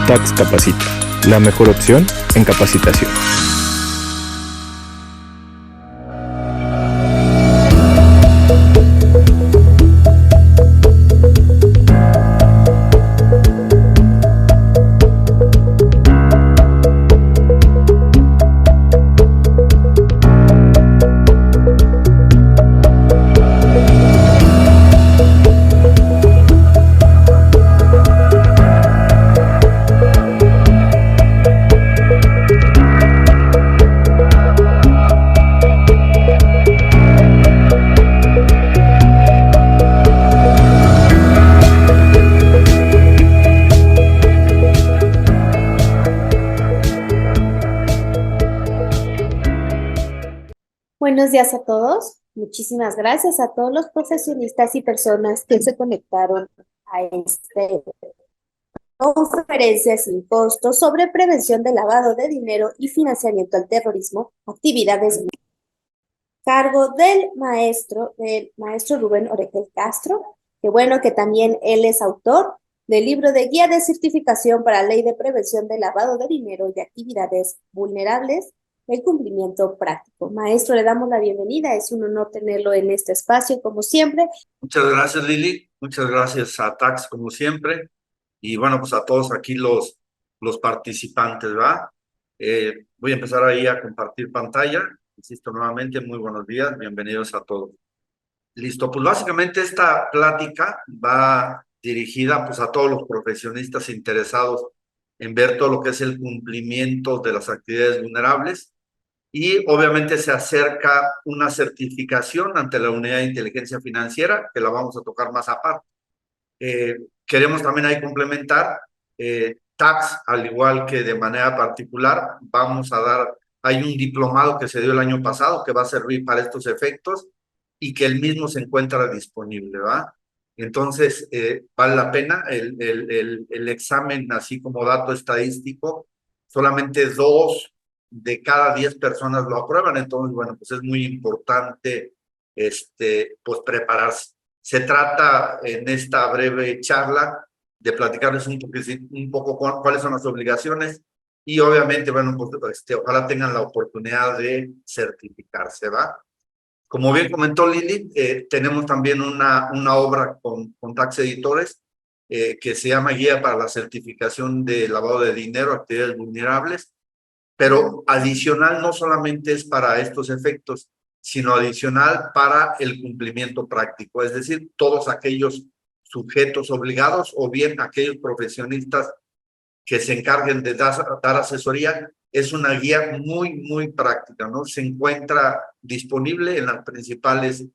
Tax Capacita, la mejor opción en capacitación. Buenos días a todos. Muchísimas gracias a todos los profesionistas y personas que se conectaron a esta conferencia sin costo sobre prevención del lavado de dinero y financiamiento al terrorismo, actividades cargo del maestro Rubén Oregel Castro, que bueno que también él es autor del libro de Guía de Certificación para Ley de Prevención del Lavado de Dinero y Actividades Vulnerables, el cumplimiento práctico. Maestro, le damos la bienvenida, es un honor tenerlo en este espacio, como siempre. Muchas gracias, Lili, muchas gracias a Tax, como siempre, y bueno, pues a todos aquí los participantes, ¿va? Voy a empezar ahí a compartir pantalla. Insisto nuevamente, muy buenos días, bienvenidos a todos. Listo, pues básicamente esta plática va dirigida pues a todos los profesionistas interesados en ver todo lo que es el cumplimiento de las actividades vulnerables y obviamente se acerca una certificación ante la Unidad de Inteligencia Financiera que la vamos a tocar más aparte. Queremos también ahí complementar Tax, al igual que de manera particular, vamos a dar, hay un diplomado que se dio el año pasado que va a servir para estos efectos y que el mismo se encuentra disponible, ¿va? Entonces, vale la pena el examen, así como dato estadístico, solamente 2 de cada 10 personas lo aprueban, entonces, bueno, pues es muy importante, pues prepararse. Se trata en esta breve charla de platicarles un poco cuáles son las obligaciones y obviamente, bueno, pues ojalá tengan la oportunidad de certificarse, ¿va? Como bien comentó Lili, tenemos también una obra con Tax Editores que se llama Guía para la Certificación de Lavado de Dinero, Actividades Vulnerables, pero adicional no solamente es para estos efectos, sino adicional para el cumplimiento práctico, es decir, todos aquellos sujetos obligados o bien aquellos profesionistas que se encarguen de dar asesoría. Es una guía muy práctica, ¿no? Se encuentra disponible en las principales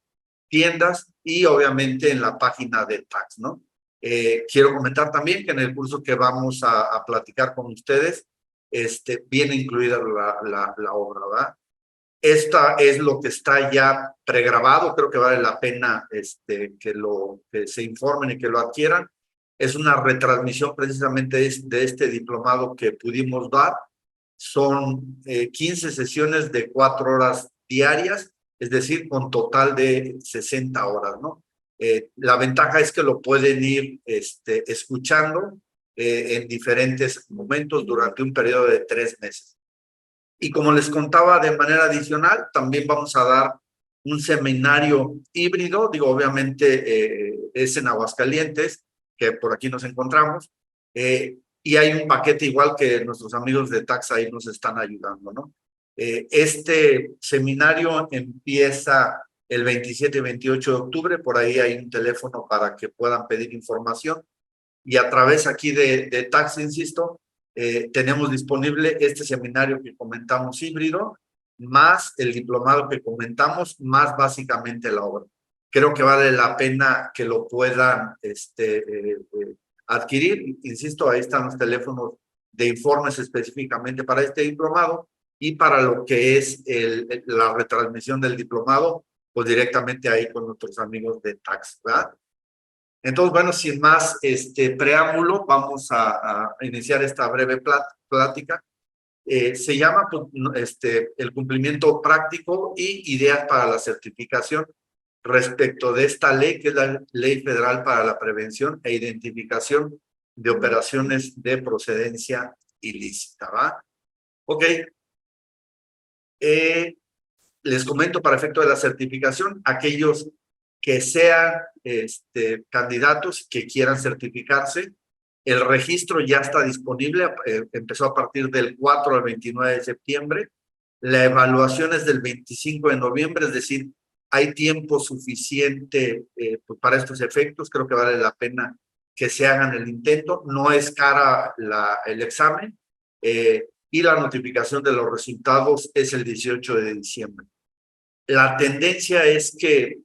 tiendas y obviamente en la página de Tax, ¿no? Quiero comentar también que en el curso que vamos a platicar con ustedes, viene incluida la obra, ¿verdad? Esta es lo que está ya pregrabado, creo que vale la pena que se informen y que lo adquieran. Es una retransmisión precisamente de este diplomado que pudimos dar. Son 15 sesiones de 4 horas diarias, es decir, con total de 60 horas, ¿no? La ventaja es que lo pueden ir escuchando en diferentes momentos durante un periodo de 3 meses. Y como les contaba de manera adicional, también vamos a dar un seminario híbrido, digo, obviamente es en Aguascalientes, que por aquí nos encontramos, y hay un paquete igual que nuestros amigos de Tax ahí nos están ayudando, ¿no? Este seminario empieza el 27 y 28 de octubre, por ahí hay un teléfono para que puedan pedir información, y a través aquí de Tax, insisto, tenemos disponible este seminario que comentamos híbrido, más el diplomado que comentamos, más básicamente la obra. Creo que vale la pena que lo puedan adquirir. Insisto, ahí están los teléfonos de informes específicamente para este diplomado y para lo que es la retransmisión del diplomado, pues directamente ahí con nuestros amigos de Tax, ¿verdad? Entonces, bueno, sin más preámbulo, vamos a iniciar esta breve plática. Se llama el cumplimiento práctico y ideas para la certificación respecto de esta ley, que es la Ley Federal para la Prevención e Identificación de operaciones de procedencia ilícita, ¿va? Ok. Les comento para efecto de la certificación, aquellos que sean candidatos que quieran certificarse, el registro ya está disponible, empezó a partir del 4 al 29 de septiembre, la evaluación es del 25 de noviembre, es decir, hay tiempo suficiente pues para estos efectos, creo que vale la pena que se hagan el intento, no es cara el examen, y la notificación de los resultados es el 18 de diciembre. La tendencia es que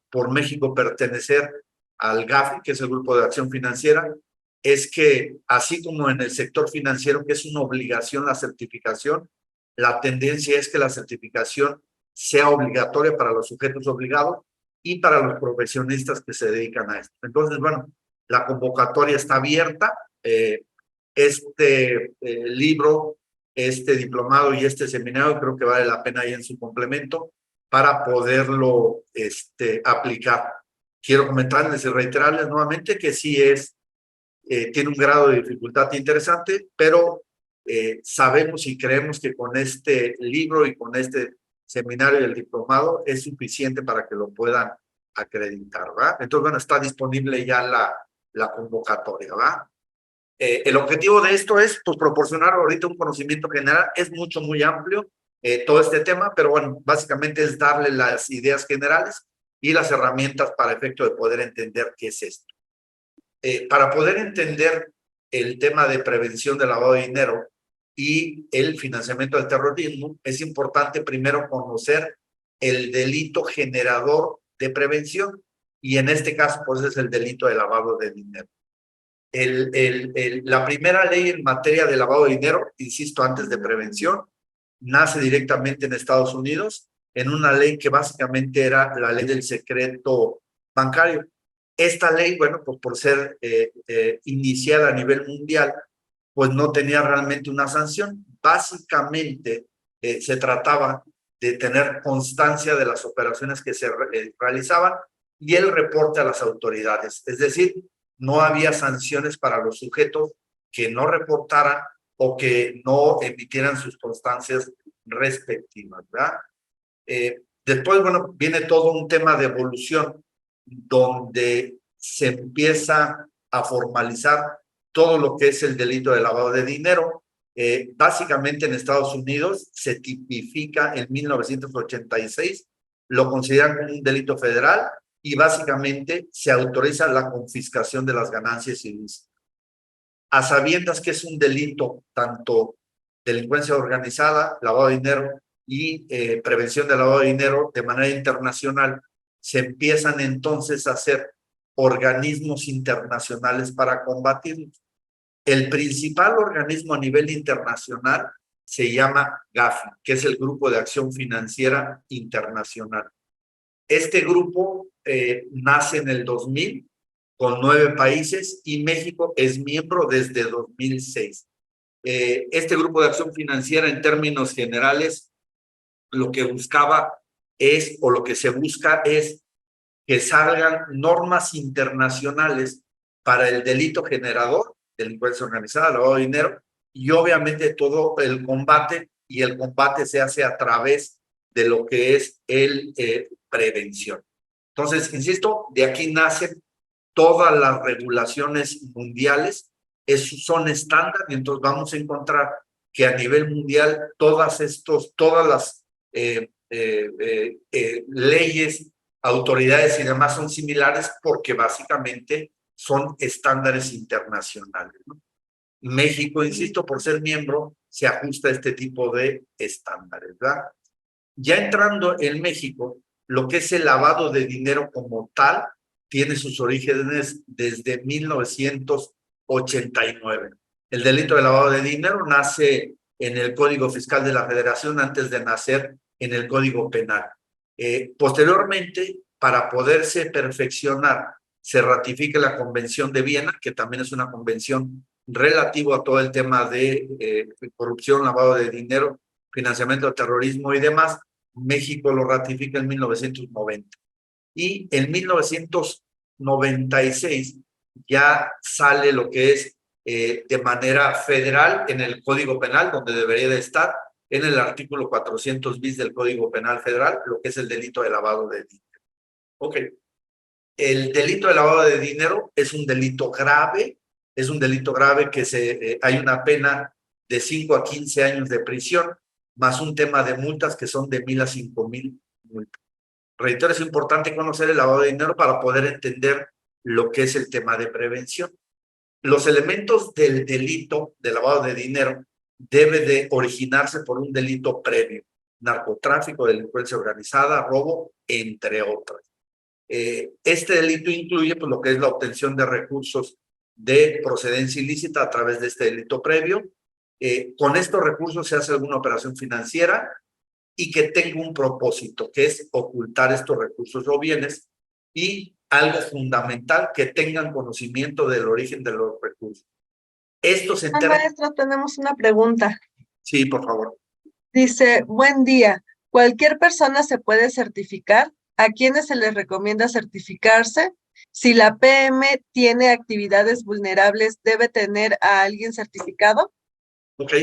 por México pertenecer al GAFI, que es el Grupo de Acción Financiera, es que así como en el sector financiero, que es una obligación la certificación, la tendencia es que la certificación sea obligatoria para los sujetos obligados y para los profesionistas que se dedican a esto. Entonces, bueno, la convocatoria está abierta. Libro, este diplomado y este seminario creo que vale la pena ir en su complemento para poderlo aplicar. Quiero comentarles y reiterarles nuevamente que sí tiene un grado de dificultad interesante, pero sabemos y creemos que con este libro y con este seminario y el diplomado es suficiente para que lo puedan acreditar, ¿va? Entonces, bueno, está disponible ya la convocatoria, ¿va? El objetivo de esto es pues, proporcionar ahorita un conocimiento general, es muy amplio todo este tema, pero bueno, básicamente es darle las ideas generales y las herramientas para efecto de poder entender qué es esto. Para poder entender el tema de prevención del lavado de dinero y el financiamiento del terrorismo, es importante primero conocer el delito generador de prevención, y en este caso pues es el delito de lavado de dinero. La primera ley en materia de lavado de dinero, insisto, antes de prevención, nace directamente en Estados Unidos, en una ley que básicamente era la ley del secreto bancario. Esta ley, bueno, pues por ser iniciada a nivel mundial, pues no tenía realmente una sanción. Básicamente se trataba de tener constancia de las operaciones que se realizaban y el reporte a las autoridades. Es decir, no había sanciones para los sujetos que no reportaran o que no emitieran sus constancias respectivas, ¿verdad? Después, bueno, viene todo un tema de evolución donde se empieza a formalizar todo lo que es el delito de lavado de dinero. Básicamente en Estados Unidos se tipifica en 1986, lo consideran como un delito federal y básicamente se autoriza la confiscación de las ganancias ilícitas. A sabiendas que es un delito, tanto delincuencia organizada, lavado de dinero y prevención del lavado de dinero de manera internacional, se empiezan entonces a hacer organismos internacionales para combatirlos. El principal organismo a nivel internacional se llama GAFI, que es el Grupo de Acción Financiera Internacional. Este grupo nace en el 2000 con 9 países y México es miembro desde 2006. Este grupo de acción financiera en términos generales lo que buscaba es, o lo que se busca es que salgan normas internacionales para el delito generador, delincuencia organizada, lavado de dinero, y obviamente todo el combate, y el combate se hace a través de lo que es el prevención. Entonces, insisto, de aquí nacen todas las regulaciones mundiales, son estándar, y entonces vamos a encontrar que a nivel mundial todas las leyes, autoridades y demás son similares porque básicamente son estándares internacionales, ¿no? México, insisto, por ser miembro, se ajusta a este tipo de estándares, ¿verdad? Ya entrando en México, lo que es el lavado de dinero como tal, tiene sus orígenes desde 1989. El delito de lavado de dinero nace en el Código Fiscal de la Federación antes de nacer en el Código Penal. Posteriormente, para poderse perfeccionar, se ratifica la Convención de Viena, que también es una convención relativo a todo el tema de corrupción, lavado de dinero, financiamiento del terrorismo y demás. México lo ratifica en 1990. Y en 1996 ya sale lo que es de manera federal en el Código Penal, donde debería de estar, en el artículo 400 bis del Código Penal Federal, lo que es el delito de lavado de dinero. Ok. El delito de lavado de dinero es un delito grave, que hay una pena de 5 a 15 años de prisión, más un tema de multas que son de 1,000 a 5,000 multas. Reitero, es importante conocer el lavado de dinero para poder entender lo que es el tema de prevención. Los elementos del delito de lavado de dinero debe de originarse por un delito previo: narcotráfico, delincuencia organizada, robo, entre otras. Este delito incluye pues, lo que es la obtención de recursos de procedencia ilícita a través de este delito previo. Con estos recursos se hace alguna operación financiera y que tenga un propósito, que es ocultar estos recursos o bienes, y algo fundamental, que tengan conocimiento del origen de los recursos. Estos en términos... Maestro, tenemos una pregunta. Sí, por favor. Dice, buen día. ¿Cualquier persona se puede certificar? ¿A quiénes se les recomienda certificarse? Si la PM tiene actividades vulnerables, ¿debe tener a alguien certificado? Ok.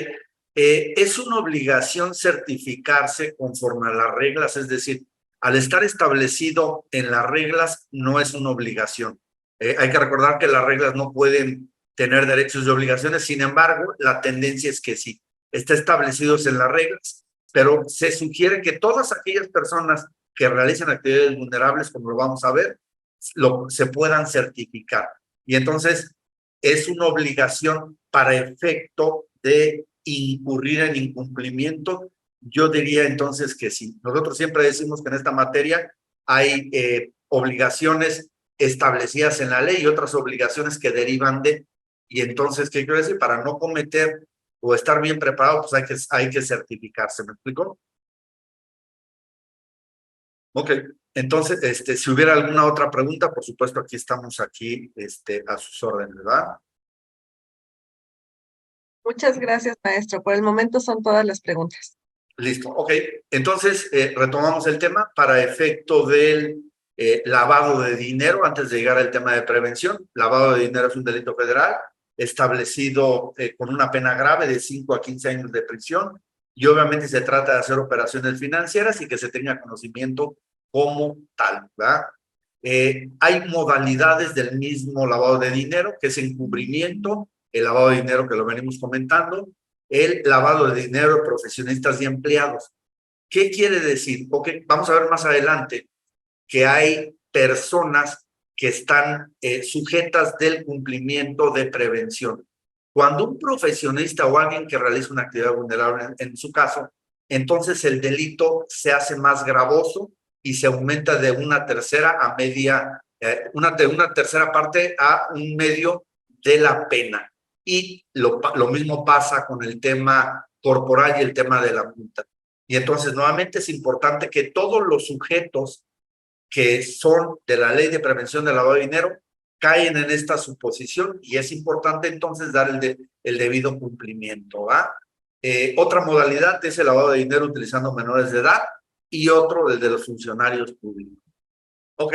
Es una obligación certificarse conforme a las reglas, es decir, al estar establecido en las reglas, no es una obligación. Hay que recordar que las reglas no pueden tener derechos y obligaciones, sin embargo, la tendencia es que sí, está establecidos en las reglas, pero se sugiere que todas aquellas personas que realicen actividades vulnerables, como lo vamos a ver, se puedan certificar. Y entonces es una obligación para efecto de incurrir en incumplimiento. Yo diría entonces que sí. Nosotros siempre decimos que en esta materia hay obligaciones establecidas en la ley y otras obligaciones que derivan de. Y entonces, ¿qué quiero decir? Para no cometer o estar bien preparado, pues hay que certificarse. ¿Me explico? Ok. Entonces, si hubiera alguna otra pregunta, por supuesto, aquí estamos a sus órdenes, ¿verdad? Muchas gracias, maestro. Por el momento son todas las preguntas. Listo, ok. Entonces, retomamos el tema para efecto del lavado de dinero, antes de llegar al tema de prevención. Lavado de dinero es un delito federal establecido con una pena grave de 5 a 15 años de prisión, y obviamente se trata de hacer operaciones financieras y que se tenga conocimiento como tal, ¿verdad? Hay modalidades del mismo lavado de dinero, que es encubrimiento, el lavado de dinero que lo venimos comentando, el lavado de dinero de profesionistas y empleados. ¿Qué quiere decir? Okay, vamos a ver más adelante que hay personas que están sujetas del cumplimiento de prevención. Cuando un profesionista o alguien que realiza una actividad vulnerable, en su caso, entonces el delito se hace más gravoso y se aumenta de una tercera a media, de una tercera parte a un medio de la pena. Y lo mismo pasa con el tema corporal y el tema de la multa. Y entonces, nuevamente, es importante que todos los sujetos que son de la Ley de Prevención del Lavado de Dinero caen en esta suposición, y es importante entonces dar el debido cumplimiento, ¿va? Otra modalidad es el lavado de dinero utilizando menores de edad, y otro el de los funcionarios públicos. Ok.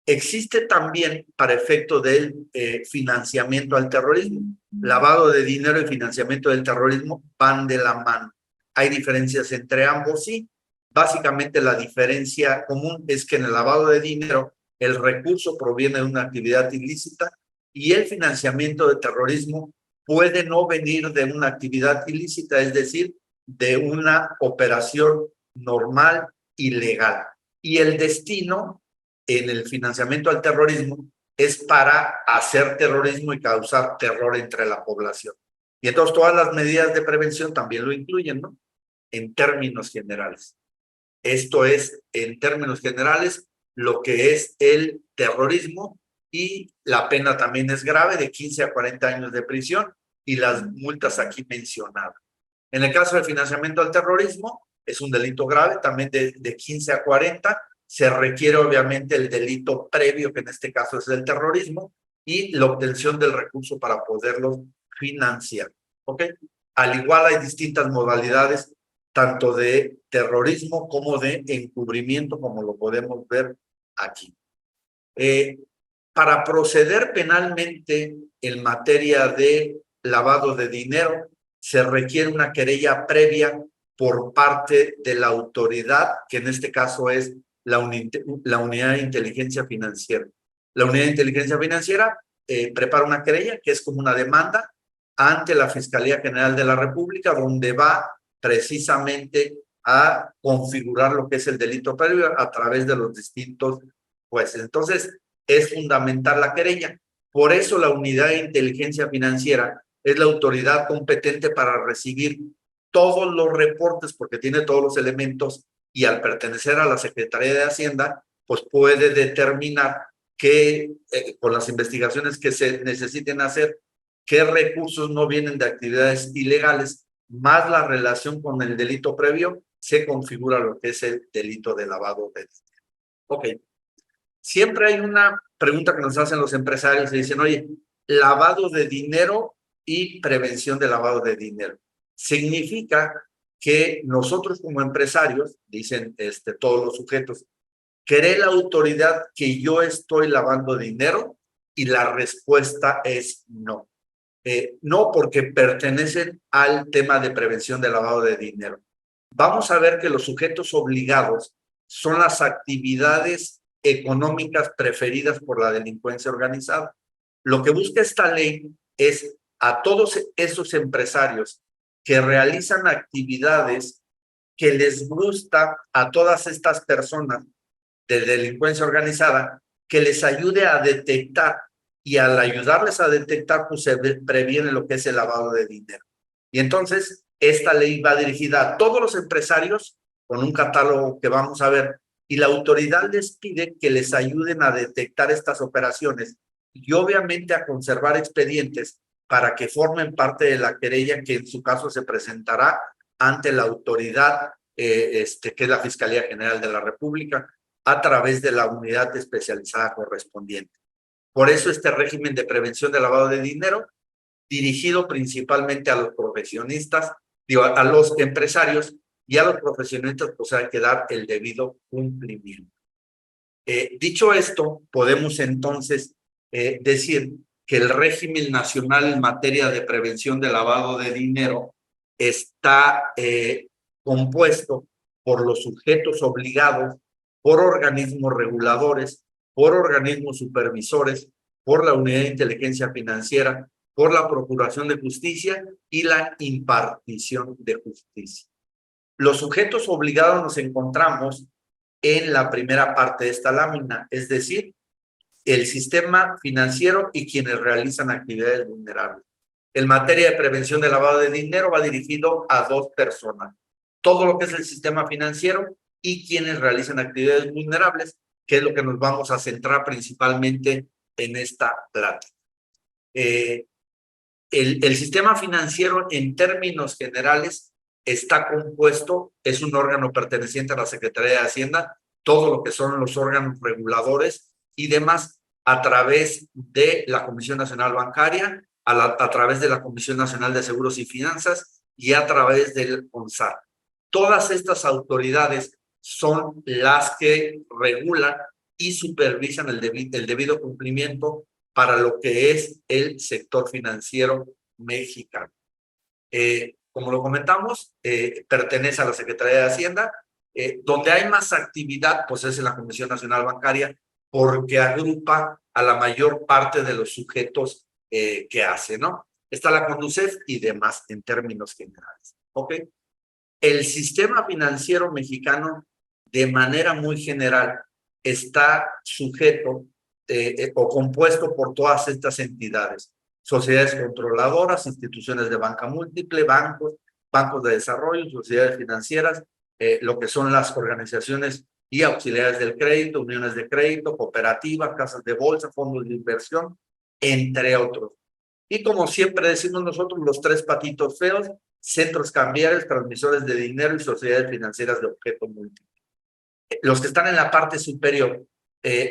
Existe también para efecto del financiamiento al terrorismo. Lavado de dinero y financiamiento del terrorismo van de la mano. Hay diferencias entre ambos, sí. Básicamente la diferencia común es que en el lavado de dinero el recurso proviene de una actividad ilícita, y el financiamiento de terrorismo puede no venir de una actividad ilícita, es decir, de una operación normal y legal. Y el destino en el financiamiento al terrorismo es para hacer terrorismo y causar terror entre la población. Y entonces todas las medidas de prevención también lo incluyen, ¿no? En términos generales. Esto es, en términos generales, lo que es el terrorismo, y la pena también es grave, de 15 a 40 años de prisión, y las multas aquí mencionadas. En el caso del financiamiento al terrorismo, es un delito grave, también de 15 a 40. Se requiere obviamente el delito previo, que en este caso es el terrorismo, y la obtención del recurso para poderlo financiar. ¿Ok? Al igual hay distintas modalidades, tanto de terrorismo como de encubrimiento, como lo podemos ver aquí. Para proceder penalmente en materia de lavado de dinero, se requiere una querella previa por parte de la autoridad, que en este caso es la Unidad de Inteligencia Financiera. La Unidad de Inteligencia Financiera prepara una querella, que es como una demanda, ante la Fiscalía General de la República, donde va precisamente a configurar lo que es el delito previo a través de los distintos jueces. Entonces, es fundamental la querella. Por eso la Unidad de Inteligencia Financiera es la autoridad competente para recibir todos los reportes, porque tiene todos los elementos, y al pertenecer a la Secretaría de Hacienda, pues puede determinar que con las investigaciones que se necesiten hacer, qué recursos no vienen de actividades ilegales, más la relación con el delito previo, se configura lo que es el delito de lavado de dinero. Ok. Siempre hay una pregunta que nos hacen los empresarios y dicen, oye, lavado de dinero y prevención de lavado de dinero. Significa que nosotros como empresarios, dicen todos los sujetos, ¿cree la autoridad que yo estoy lavando dinero? Y la respuesta es no. No, porque pertenecen al tema de prevención de lavado de dinero. Vamos a ver que los sujetos obligados son las actividades económicas preferidas por la delincuencia organizada. Lo que busca esta ley es a todos esos empresarios que realizan actividades que les gusta a todas estas personas de delincuencia organizada, que les ayude a detectar, y al ayudarles a detectar, pues se previene lo que es el lavado de dinero. Y entonces, esta ley va dirigida a todos los empresarios con un catálogo que vamos a ver, y la autoridad les pide que les ayuden a detectar estas operaciones y obviamente a conservar expedientes para que formen parte de la querella que en su caso se presentará ante la autoridad que es la Fiscalía General de la República a través de la unidad especializada correspondiente. Por eso este régimen de prevención de lavado de dinero, dirigido principalmente a los profesionistas, a los empresarios y a los profesionistas, pues hay que dar el debido cumplimiento. Dicho esto, podemos entonces decir que el régimen nacional en materia de prevención de lavado de dinero está compuesto por los sujetos obligados, por organismos reguladores, por organismos supervisores, por la Unidad de Inteligencia Financiera, por la Procuración de Justicia y la impartición de justicia. Los sujetos obligados nos encontramos en la primera parte de esta lámina, es decir, el sistema financiero y quienes realizan actividades vulnerables. En materia de prevención de lavado de dinero va dirigido a dos personas, todo lo que es el sistema financiero y quienes realizan actividades vulnerables, que es lo que nos vamos a centrar principalmente en esta plática. El sistema financiero en términos generales está compuesto, es un órgano perteneciente a la Secretaría de Hacienda, todo lo que son los órganos reguladores y demás a través de la Comisión Nacional Bancaria, a través de la Comisión Nacional de Seguros y Finanzas y a través del CONSAR. Todas estas autoridades son las que regulan y supervisan el debido cumplimiento para lo que es el sector financiero mexicano. Como lo comentamos, pertenece a la Secretaría de Hacienda, donde hay más actividad, pues es en la Comisión Nacional Bancaria, porque agrupa a la mayor parte de los sujetos que hace, ¿no? Está la CONDUCEF y demás en términos generales, ¿ok? El sistema financiero mexicano, de manera muy general, está sujeto o compuesto por todas estas entidades: sociedades controladoras, instituciones de banca múltiple, bancos, bancos de desarrollo, sociedades financieras, lo que son las organizaciones y auxiliares del crédito, uniones de crédito, cooperativas, casas de bolsa, fondos de inversión, entre otros. Y como siempre decimos nosotros, los tres patitos feos: centros cambiarios, transmisores de dinero y sociedades financieras de objeto múltiple. Los que están en la parte superior,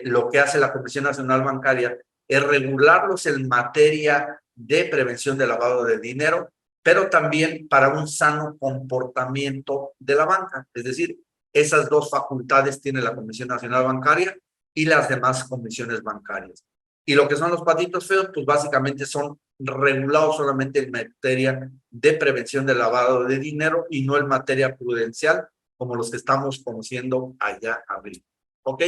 lo que hace la Comisión Nacional Bancaria es regularlos en materia de prevención de lavado de dinero, pero también para un sano comportamiento de la banca. Es decir, esas dos facultades tiene la Comisión Nacional Bancaria y las demás comisiones bancarias. Y lo que son los patitos feos, pues básicamente son regulados solamente en materia de prevención del lavado de dinero y no en materia prudencial, como los que estamos conociendo allá arriba. ¿Ok?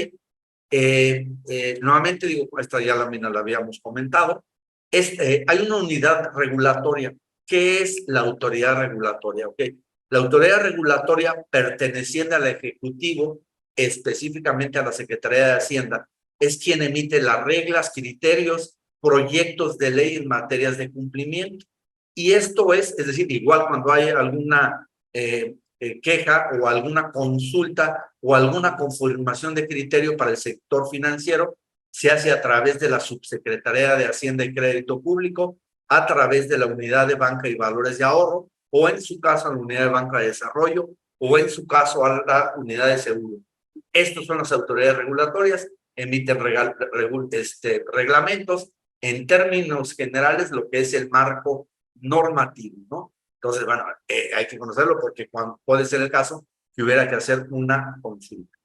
Nuevamente digo, esta ya la habíamos comentado. Hay una unidad regulatoria. ¿Qué es la autoridad regulatoria? ¿Ok? La autoridad regulatoria perteneciente al Ejecutivo, específicamente a la Secretaría de Hacienda, es quien emite las reglas, criterios, proyectos de ley en materias de cumplimiento. Y esto es decir, igual cuando hay alguna queja o alguna consulta o alguna confirmación de criterio para el sector financiero, se hace a través de la Subsecretaría de Hacienda y Crédito Público, a través de la Unidad de Banca y Valores de Ahorro, o en su caso a la Unidad de Banca de Desarrollo, o en su caso a la Unidad de Seguro. Estos son las autoridades regulatorias, emiten reglamentos, en términos generales, lo que es el marco normativo, ¿no? Entonces, bueno, hay que conocerlo porque puede ser el caso que hubiera que hacer una consulta.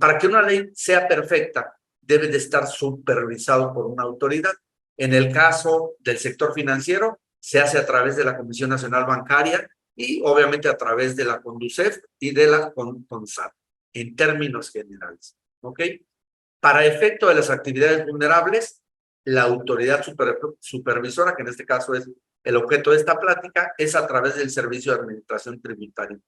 Para que una ley sea perfecta, debe de estar supervisado por una autoridad. En el caso del sector financiero, se hace a través de la Comisión Nacional Bancaria y obviamente a través de la CONDUCEF y de la CONSAT, en términos generales. ¿Ok? Para efecto de las actividades vulnerables, la autoridad supervisora, que en este caso es el objeto de esta plática, es a través del Servicio de Administración Tributaria.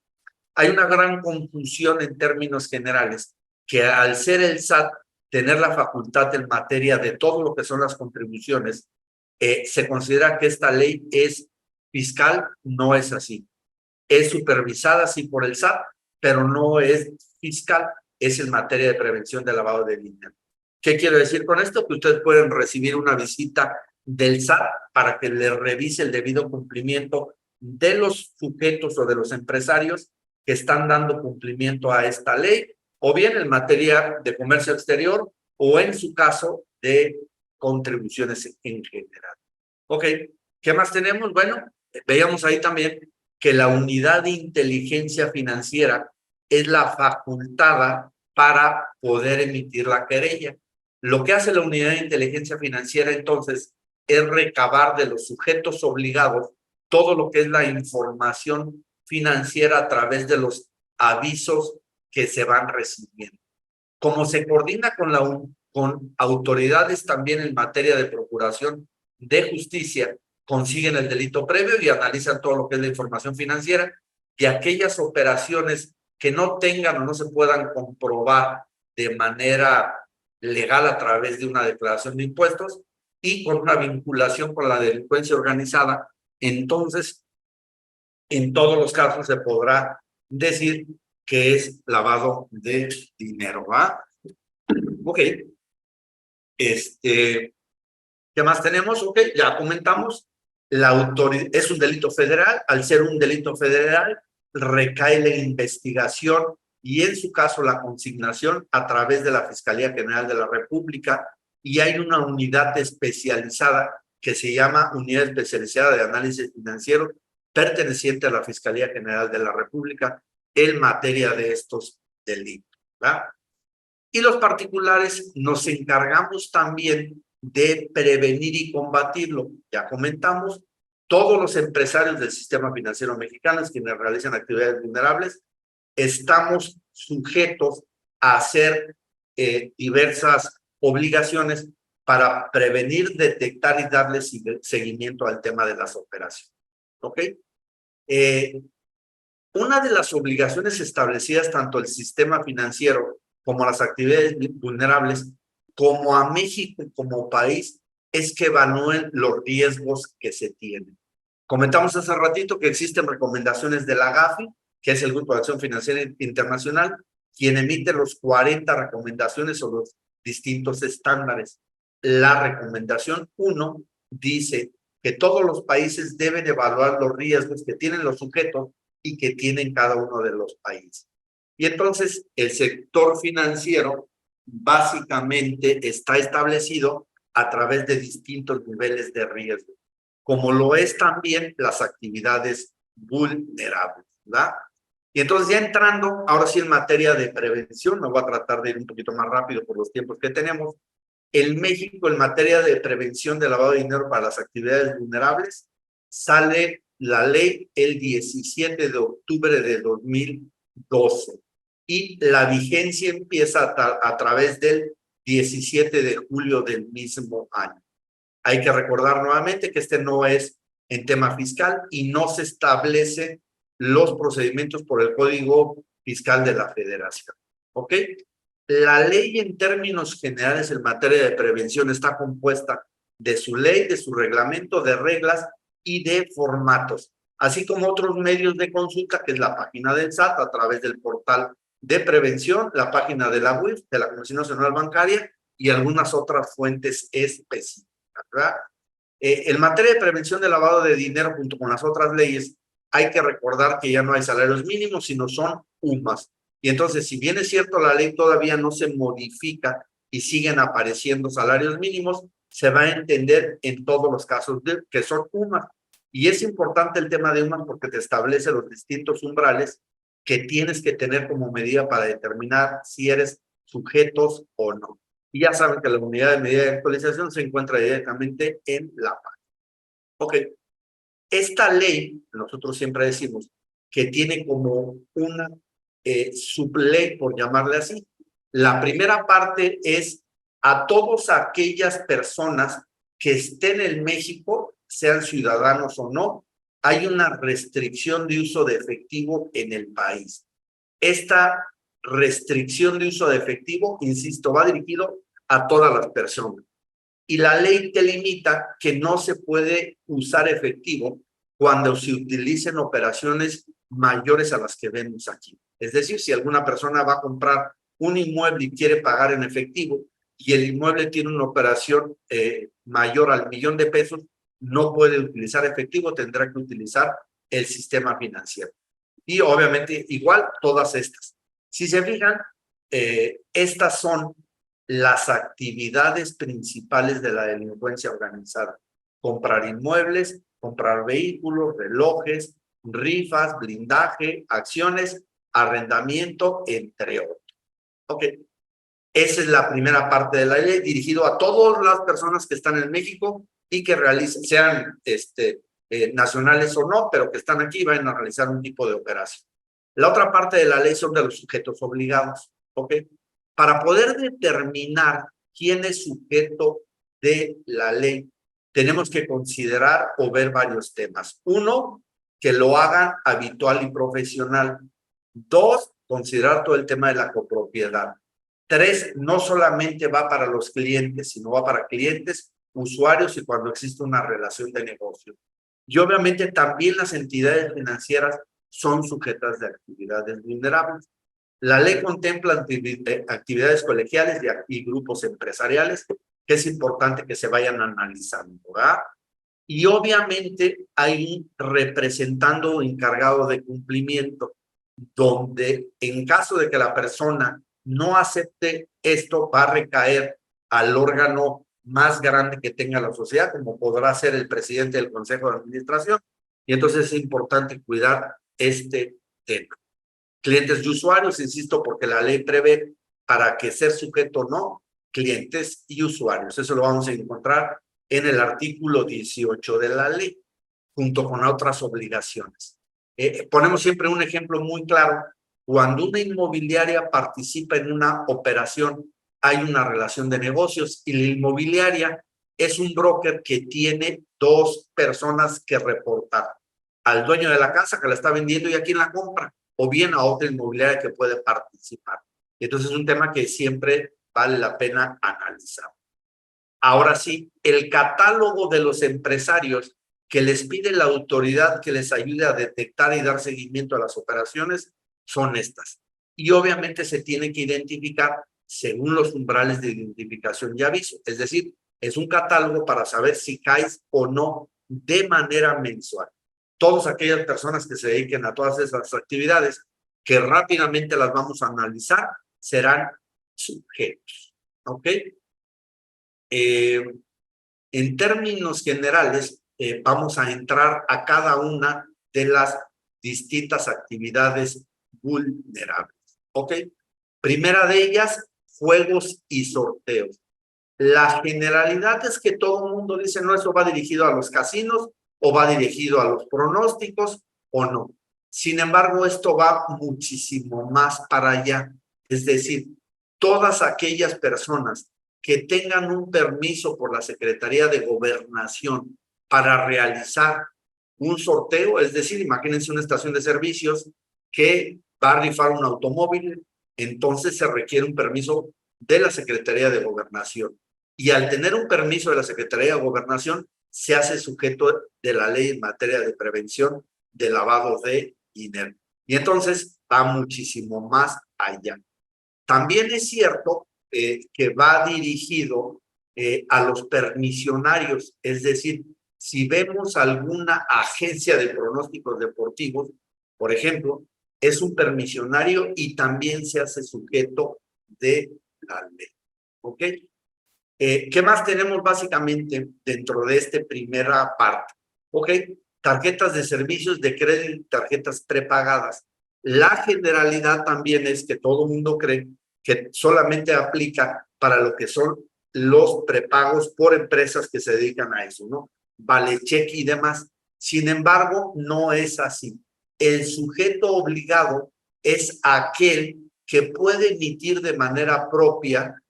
Hay una gran confusión en términos generales, que al ser el SAT tener la facultad en materia de todo lo que son las contribuciones, se considera que esta ley es fiscal. No es así. Es supervisada sí por el SAT, pero no es fiscal, es en materia de prevención del lavado de dinero. ¿Qué quiero decir con esto? Que ustedes pueden recibir una visita del SAT para que le revise el debido cumplimiento de los sujetos o de los empresarios que están dando cumplimiento a esta ley, o bien en materia de comercio exterior, o en su caso de contribuciones en general. Ok, ¿qué más tenemos? Bueno, veíamos ahí también que la unidad de inteligencia financiera es la facultada para poder emitir la querella. Lo que hace la unidad de inteligencia financiera entonces es recabar de los sujetos obligados todo lo que es la información financiera a través de los avisos que se van recibiendo. Como se coordina con autoridades también en materia de procuración de justicia, consiguen el delito previo y analizan todo lo que es la información financiera, y aquellas operaciones que no tengan o no se puedan comprobar de manera legal a través de una declaración de impuestos y con una vinculación con la delincuencia organizada, entonces en todos los casos se podrá decir que es lavado de dinero, ¿va? Ok. ¿Qué más tenemos? Ok, ya comentamos. La autoridad es un delito federal. Al ser un delito federal, recae la investigación y en su caso la consignación a través de la Fiscalía General de la República, y hay una unidad especializada que se llama Unidad Especializada de Análisis Financiero, perteneciente a la Fiscalía General de la República en materia de estos delitos, ¿verdad? Y los particulares nos encargamos también de prevenir y combatirlo. Ya comentamos, todos los empresarios del sistema financiero mexicano, quienes realizan actividades vulnerables, estamos sujetos a hacer diversas obligaciones para prevenir, detectar y darle seguimiento al tema de las operaciones. ¿Ok? Una de las obligaciones establecidas tanto el sistema financiero como las actividades vulnerables, como a México como país, es que evalúen los riesgos que se tienen. Comentamos hace ratito que existen recomendaciones de la GAFI, que es el Grupo de Acción Financiera Internacional, quien emite los 40 recomendaciones o los distintos estándares. La recomendación 1 dice que todos los países deben evaluar los riesgos que tienen los sujetos y que tienen cada uno de los países. Y entonces el sector financiero básicamente está establecido a través de distintos niveles de riesgo, como lo es también las actividades vulnerables, ¿verdad? Y entonces ya entrando, ahora sí en materia de prevención, me voy a tratar de ir un poquito más rápido por los tiempos que tenemos. En México, en materia de prevención de lavado de dinero para las actividades vulnerables, sale la ley el 17 de octubre de 2012 y la vigencia empieza a través del 17 de julio del mismo año. Hay que recordar nuevamente que este no es en tema fiscal y no se establecen los procedimientos por el Código Fiscal de la Federación. ¿Ok? La ley en términos generales en materia de prevención está compuesta de su ley, de su reglamento, de reglas y de formatos, así como otros medios de consulta, que es la página del SAT a través del portal de prevención, la página de la UIF, de la Comisión Nacional Bancaria y algunas otras fuentes específicas, ¿verdad? En materia de prevención de lavado de dinero, junto con las otras leyes, hay que recordar que ya no hay salarios mínimos, sino son UMAS. Y entonces, si bien es cierto, la ley todavía no se modifica y siguen apareciendo salarios mínimos, se va a entender en todos los casos que son UMAS. Y es importante el tema de UMAS porque te establece los distintos umbrales que tienes que tener como medida para determinar si eres sujetos o no. Y ya saben que la unidad de medida de actualización se encuentra directamente en la página. Ok, esta ley, nosotros siempre decimos que tiene como una subley, por llamarle así. La primera parte es a todas aquellas personas que estén en México, sean ciudadanos o no, hay una restricción de uso de efectivo en el país. Esta restricción de uso de efectivo, insisto, va dirigido a todas las personas. Y la ley te limita que no se puede usar efectivo cuando se utilicen operaciones mayores a las que vemos aquí. Es decir, si alguna persona va a comprar un inmueble y quiere pagar en efectivo y el inmueble tiene una operación mayor al $1,000,000, no puede utilizar efectivo, tendrá que utilizar el sistema financiero. Y obviamente igual todas estas. Si se fijan, estas son las actividades principales de la delincuencia organizada: comprar inmuebles, comprar vehículos, relojes, rifas, blindaje, acciones, arrendamiento, entre otros. Ok, esa es la primera parte de la ley, dirigido a todas las personas que están en México y que realicen, sean nacionales o no, pero que están aquí y van a realizar un tipo de operación. La otra parte de la ley son de los sujetos obligados. Ok, para poder determinar quién es sujeto de la ley, tenemos que considerar o ver varios temas. Uno, que lo hagan habitual y profesional. Dos, considerar todo el tema de la copropiedad. Tres, no solamente va para los clientes, sino va para clientes, usuarios y cuando existe una relación de negocio. Y obviamente también las entidades financieras son sujetas de actividades vulnerables. La ley contempla actividades colegiales y grupos empresariales, que es importante que se vayan analizando, ¿verdad? Y obviamente hay un representante encargado de cumplimiento, donde en caso de que la persona no acepte esto, va a recaer al órgano más grande que tenga la sociedad, como podrá ser el presidente del Consejo de Administración. Y entonces es importante cuidar este tema. Clientes y usuarios, insisto, porque la ley prevé para que ser sujeto o no, clientes y usuarios. Eso lo vamos a encontrar en el artículo 18 de la ley, junto con otras obligaciones. Ponemos siempre un ejemplo muy claro. Cuando una inmobiliaria participa en una operación, hay una relación de negocios y la inmobiliaria es un broker que tiene dos personas que reportar: al dueño de la casa que la está vendiendo y a quien la compra, o bien a otra inmobiliaria que puede participar. Entonces es un tema que siempre vale la pena analizar. Ahora sí, el catálogo de los empresarios que les pide la autoridad que les ayude a detectar y dar seguimiento a las operaciones son estas. Y obviamente se tiene que identificar según los umbrales de identificación y aviso. Es decir, es un catálogo para saber si caes o no de manera mensual. Todas aquellas personas que se dediquen a todas esas actividades, que rápidamente las vamos a analizar, serán sujetos. ¿Ok? En términos generales, vamos a entrar a cada una de las distintas actividades vulnerables. ¿Ok? Primera de ellas, juegos y sorteos. La generalidad es que todo el mundo dice, no, eso va dirigido a los casinos o va dirigido a los pronósticos o no. Sin embargo, esto va muchísimo más para allá. Es decir, todas aquellas personas que tengan un permiso por la Secretaría de Gobernación para realizar un sorteo, es decir, imagínense una estación de servicios que va a rifar un automóvil, entonces se requiere un permiso de la Secretaría de Gobernación. Y al tener un permiso de la Secretaría de Gobernación, se hace sujeto de la ley en materia de prevención de lavado de dinero. Y entonces va muchísimo más allá. También es cierto que va dirigido a los permisionarios, es decir, si vemos alguna agencia de pronósticos deportivos, por ejemplo, es un permisionario y también se hace sujeto de la ley. ¿Ok? ¿Qué más tenemos básicamente dentro de esta primera parte? ¿Ok? Tarjetas de servicios de crédito, tarjetas prepagadas. La generalidad también es que todo el mundo cree que solamente aplica para lo que son los prepagos por empresas que se dedican a eso, ¿no? Vale cheque y demás. Sin embargo, no es así. El sujeto obligado es aquel que puede emitir de manera propia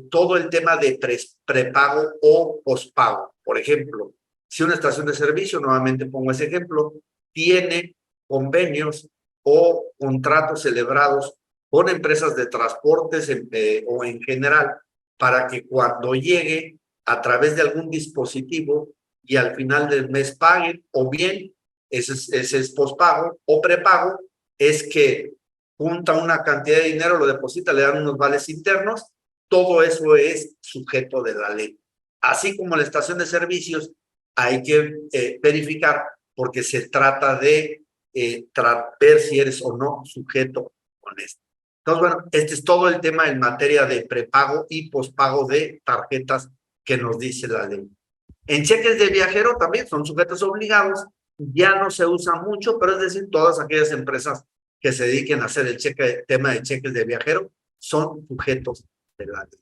todo el tema de prepago o pospago. Por ejemplo, si una estación de servicio, nuevamente pongo ese ejemplo, tiene convenios o contratos celebrados con empresas de transportes o en general, para que cuando llegue a través de algún dispositivo y al final del mes paguen, o bien ese es pospago o prepago, es que junta una cantidad de dinero, lo deposita, le dan unos vales internos, todo eso es sujeto de la ley. Así como la estación de servicios, hay que verificar porque se trata de ver si eres o no sujeto con esto. Entonces, bueno, este es todo el tema en materia de prepago y pospago de tarjetas que nos dice la ley. En cheques de viajero también son sujetos obligados, ya no se usa mucho, pero es decir, todas aquellas empresas que se dediquen a hacer el tema de cheques de viajero son sujetos de la ley.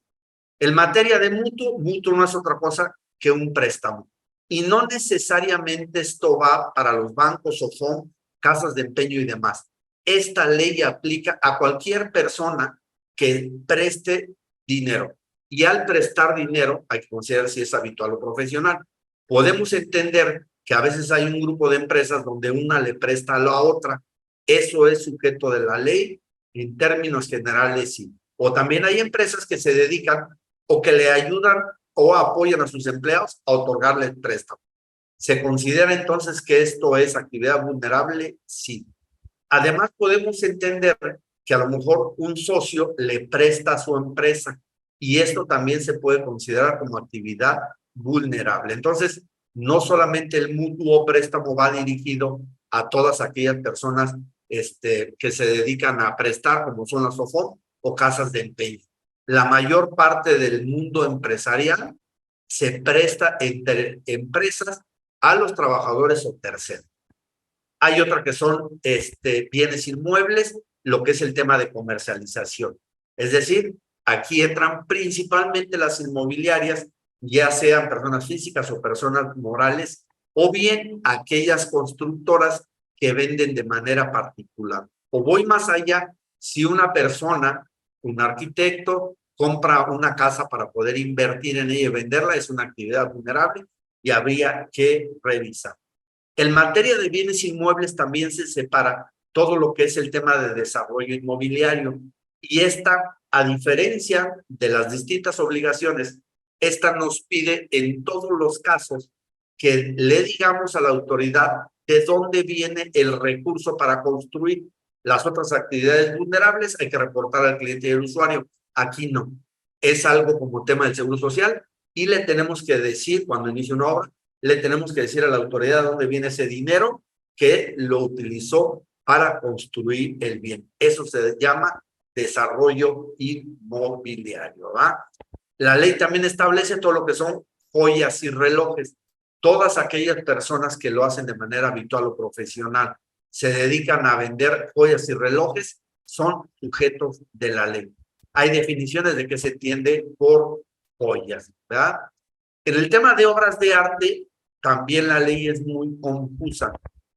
En materia de mutuo no es otra cosa que un préstamo. Y no necesariamente esto va para los bancos o son casas de empeño y demás. Esta ley aplica a cualquier persona que preste dinero. Y al prestar dinero hay que considerar si es habitual o profesional. Podemos entender que a veces hay un grupo de empresas donde una le presta a la otra. Eso es sujeto de la ley. En términos generales, sí. O también hay empresas que se dedican o que le ayudan o apoyan a sus empleados a otorgarle el préstamo. ¿Se considera entonces que esto es actividad vulnerable? Sí. Además, podemos entender que a lo mejor un socio le presta a su empresa y esto también se puede considerar como actividad vulnerable. Entonces, no solamente el mutuo préstamo va dirigido a todas aquellas personas que se dedican a prestar, como son las SOFOM o casas de empeño. La mayor parte del mundo empresarial se presta entre empresas a los trabajadores o terceros. Hay otra que son bienes inmuebles, lo que es el tema de comercialización. Es decir, aquí entran principalmente las inmobiliarias, ya sean personas físicas o personas morales, o bien aquellas constructoras que venden de manera particular. O voy más allá, si una persona, un arquitecto, compra una casa para poder invertir en ella y venderla, es una actividad vulnerable y habría que revisar. En materia de bienes inmuebles también se separa todo lo que es el tema de desarrollo inmobiliario. Y esta, a diferencia de las distintas obligaciones, esta nos pide en todos los casos que le digamos a la autoridad de dónde viene el recurso para construir. Las otras actividades vulnerables hay que reportar al cliente y al usuario. Aquí no. Es algo como tema del Seguro Social y le tenemos que decir cuando inicia una obra, le tenemos que decir a la autoridad dónde viene ese dinero que lo utilizó para construir el bien. Eso se llama desarrollo inmobiliario, ¿va? La ley también establece todo lo que son joyas y relojes. Todas aquellas personas que lo hacen de manera habitual o profesional, se dedican a vender joyas y relojes, son sujetos de la ley. Hay definiciones de qué se entiende por joyas, ¿verdad? En el tema de obras de arte, también la ley es muy confusa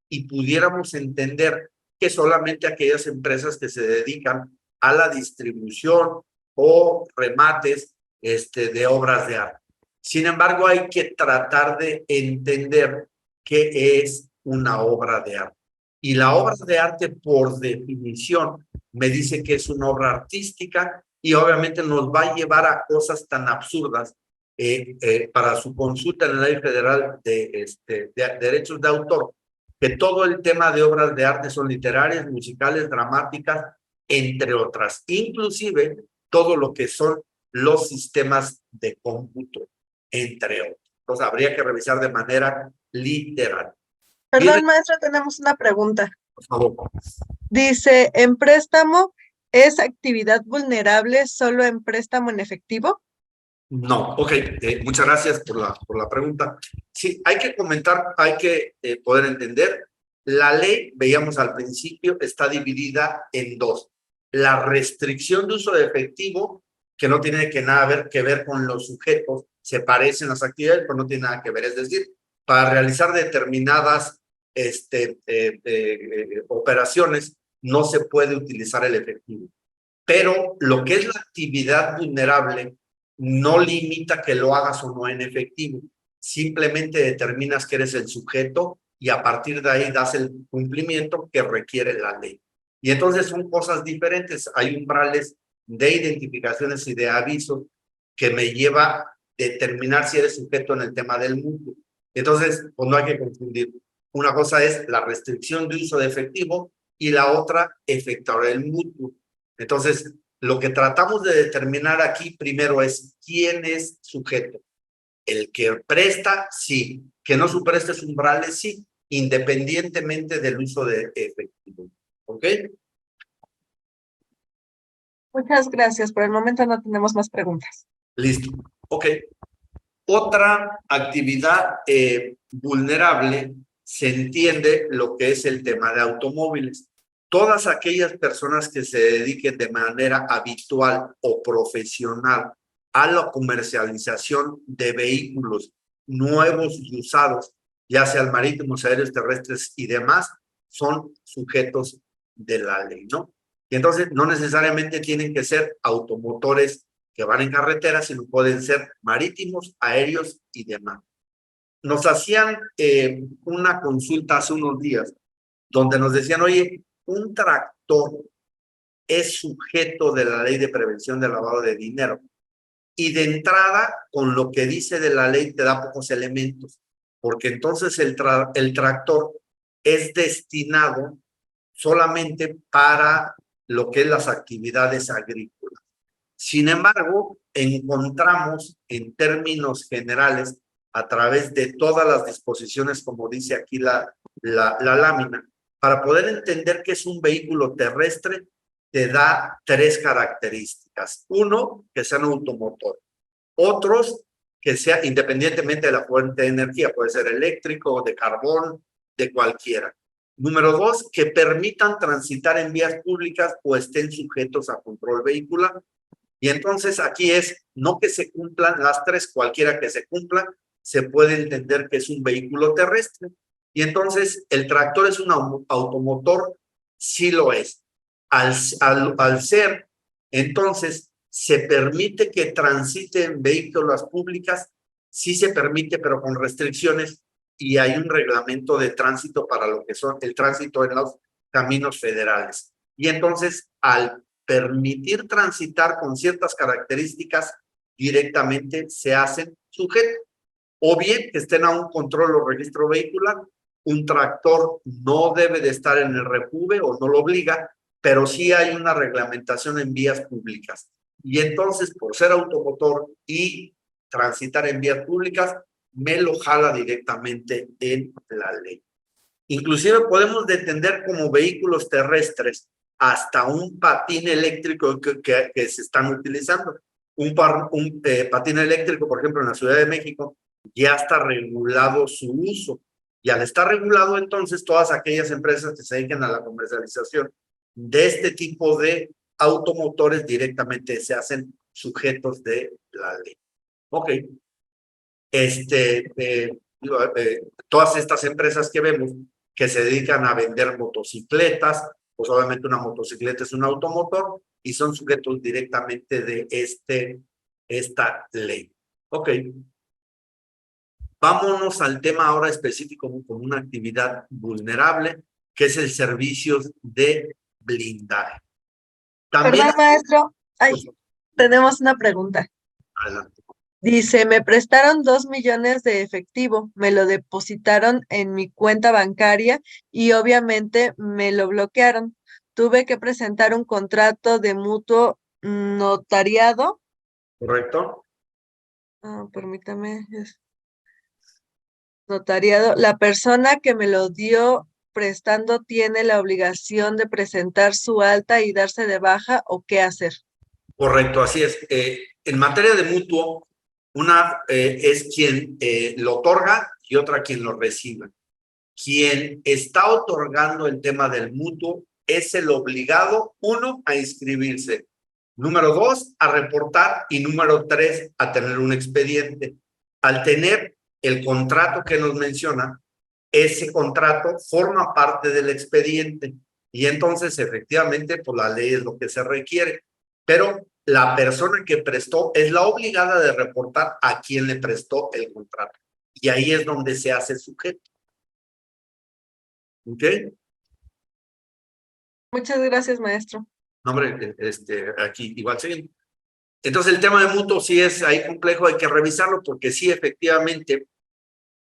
y pudiéramos entender que solamente aquellas empresas que se dedican a la distribución o remates de obras de arte. Sin embargo, hay que tratar de entender qué es una obra de arte. Y la obra de arte, por definición, me dice que es una obra artística y obviamente nos va a llevar a cosas tan absurdas para su consulta en la Ley Federal de Derechos de Autor, que todo el tema de obras de arte son literarias, musicales, dramáticas, entre otras, inclusive todo lo que son los sistemas de cómputo, entre otros. Entonces habría que revisar de manera literal. Perdón, maestro, tenemos una pregunta. Por favor. Dice, ¿en préstamo es actividad vulnerable solo en préstamo en efectivo? No, ok, muchas gracias por la pregunta. Sí, hay que comentar, hay que poder entender. La ley, veíamos al principio, está dividida en dos. La restricción de uso de efectivo, que no tiene nada que ver con los sujetos, se parecen las actividades, pero no tiene nada que ver. Es decir, para realizar determinadas operaciones, no se puede utilizar el efectivo. Pero lo que es la actividad vulnerable no limita que lo hagas o no en efectivo. Simplemente determinas que eres el sujeto y a partir de ahí das el cumplimiento que requiere la ley. Y entonces son cosas diferentes. Hay umbrales de identificaciones y de avisos que me lleva a determinar si eres sujeto en el tema del mutuo. Entonces, pues no hay que confundir. Una cosa es la restricción de uso de efectivo y la otra efectuar el mutuo. Entonces, lo que tratamos de determinar aquí primero es quién es sujeto. El que presta, sí. Que no supereste sus umbrales, sí. Independientemente del uso de efectivo. ¿Ok? Muchas gracias. Por el momento no tenemos más preguntas. Listo. Ok. Otra actividad vulnerable se entiende lo que es el tema de automóviles. Todas aquellas personas que se dediquen de manera habitual o profesional a la comercialización de vehículos nuevos y usados, ya sean marítimos, aéreos, terrestres y demás, son sujetos de la ley, ¿no? Y entonces no necesariamente tienen que ser automotores que van en carretera, sino pueden ser marítimos, aéreos y demás. Nos hacían una consulta hace unos días donde nos decían, oye, un tractor es sujeto de la ley de prevención del lavado de dinero. Y de entrada, con lo que dice de la ley, te da pocos elementos, porque entonces el tractor es destinado solamente para lo que es las actividades agrícolas. Sin embargo, encontramos en términos generales, a través de todas las disposiciones, como dice aquí la lámina, para poder entender que es un vehículo terrestre, te da tres características. Uno, que sea un automotor. Otros, que sea independientemente de la fuente de energía, puede ser eléctrico, de carbón, de cualquiera. Número dos, que permitan transitar en vías públicas o estén sujetos a control vehicular. Y entonces aquí es, no que se cumplan las tres, cualquiera que se cumpla, se puede entender que es un vehículo terrestre. Y entonces, ¿el tractor es un automotor? Sí lo es. Al ser, entonces, ¿se permite que transite en vehículos públicas? Sí se permite, pero con restricciones, y hay un reglamento de tránsito para lo que son el tránsito en los caminos federales. Y entonces, al permitir transitar con ciertas características, directamente se hacen sujetos. O bien que estén a un control o registro vehicular. Un tractor no debe de estar en el REPUVE o no lo obliga, pero sí hay una reglamentación en vías públicas. Y entonces, por ser automotor y transitar en vías públicas, me lo jala directamente en la ley. Inclusive podemos entender como vehículos terrestres hasta un patín eléctrico que se están utilizando. Un patín eléctrico, por ejemplo, en la Ciudad de México, ya está regulado su uso. Y al estar regulado, entonces, todas aquellas empresas que se dedican a la comercialización de este tipo de automotores directamente se hacen sujetos de la ley. Ok. Todas estas empresas que vemos que se dedican a vender motocicletas, pues obviamente una motocicleta es un automotor y son sujetos directamente de esta ley. Ok. Vámonos al tema ahora específico como una actividad vulnerable, que es el servicio de blindaje. También, Perdón, maestro. Ay, tenemos una pregunta. adelante. Dice, me prestaron 2 millones de efectivo, me lo depositaron en mi cuenta bancaria y obviamente me lo bloquearon. Tuve que presentar un contrato de mutuo notariado. ¿Correcto? Permítame. Notariado. La persona que me lo dio prestando tiene la obligación de presentar su alta y darse de baja o qué hacer. Correcto, así es. En materia de mutuo, una es quien lo otorga y otra quien lo recibe. Quien está otorgando el tema del mutuo es el obligado, 1, a inscribirse, número 2, a reportar y número 3, a tener un expediente. Al tener el contrato que nos menciona, ese contrato forma parte del expediente y entonces efectivamente por la ley es lo que se requiere, pero la persona que prestó es la obligada de reportar a quien le prestó el contrato y ahí es donde se hace sujeto. ¿Ok? Muchas gracias, maestro. No, hombre, aquí igual sí. Entonces el tema de mutuo sí es ahí complejo, hay que revisarlo porque sí, efectivamente,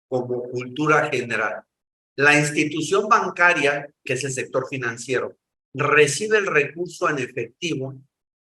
como cultura general, la institución bancaria, que es el sector financiero, recibe el recurso en efectivo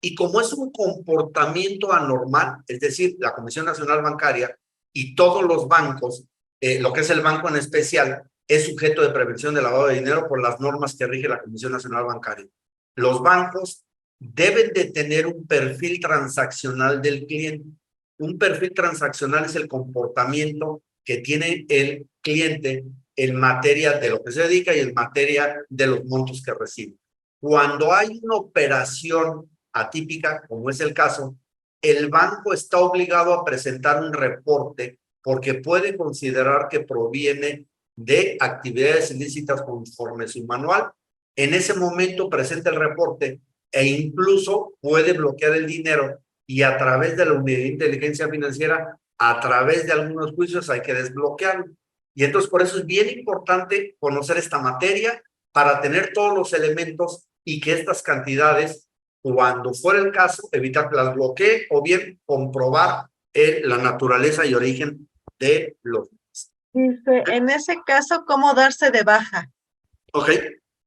y como es un comportamiento anormal, es decir, la Comisión Nacional Bancaria y todos los bancos, lo que es el banco en especial, es sujeto de prevención de lavado de dinero por las normas que rige la Comisión Nacional Bancaria. Los bancos deben de tener un perfil transaccional del cliente. Un perfil transaccional es el comportamiento que tiene el cliente en materia de lo que se dedica y en materia de los montos que recibe. Cuando hay una operación atípica, como es el caso, el banco está obligado a presentar un reporte porque puede considerar que proviene de actividades ilícitas conforme su manual. En ese momento presenta el reporte e incluso puede bloquear el dinero y a través de la unidad de inteligencia financiera, a través de algunos juicios hay que desbloquearlo. Y entonces por eso es bien importante conocer esta materia para tener todos los elementos y que estas cantidades, cuando fuera el caso, evitar que las bloquee o bien comprobar la naturaleza y origen de los. Dice, en ese caso, ¿cómo darse de baja? Ok,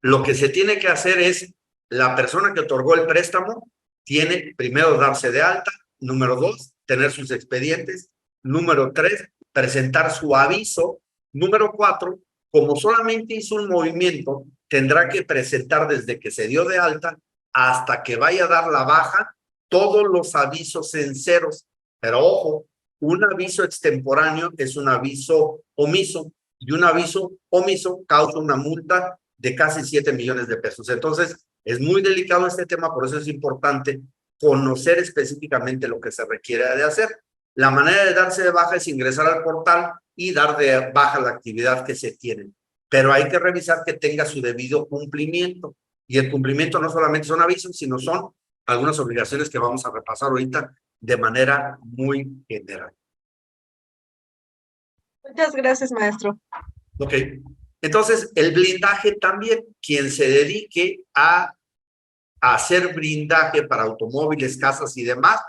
lo que se tiene que hacer es, la persona que otorgó el préstamo tiene primero darse de alta, número 2, tener sus expedientes, número 3, presentar su aviso, número 4, como solamente hizo un movimiento, tendrá que presentar desde que se dio de alta hasta que vaya a dar la baja todos los avisos en ceros. Pero ojo, un aviso extemporáneo es un aviso omiso y un aviso omiso causa una multa de casi 7 millones de pesos. Entonces, es muy delicado este tema, por eso es importante conocer específicamente lo que se requiere de hacer. La manera de darse de baja es ingresar al portal y dar de baja la actividad que se tiene. Pero hay que revisar que tenga su debido cumplimiento. Y el cumplimiento no solamente son avisos, sino son algunas obligaciones que vamos a repasar ahorita de manera muy general. Muchas gracias, maestro. Ok. Entonces, el blindaje también, quien se dedique a hacer blindaje para automóviles, casas y demás,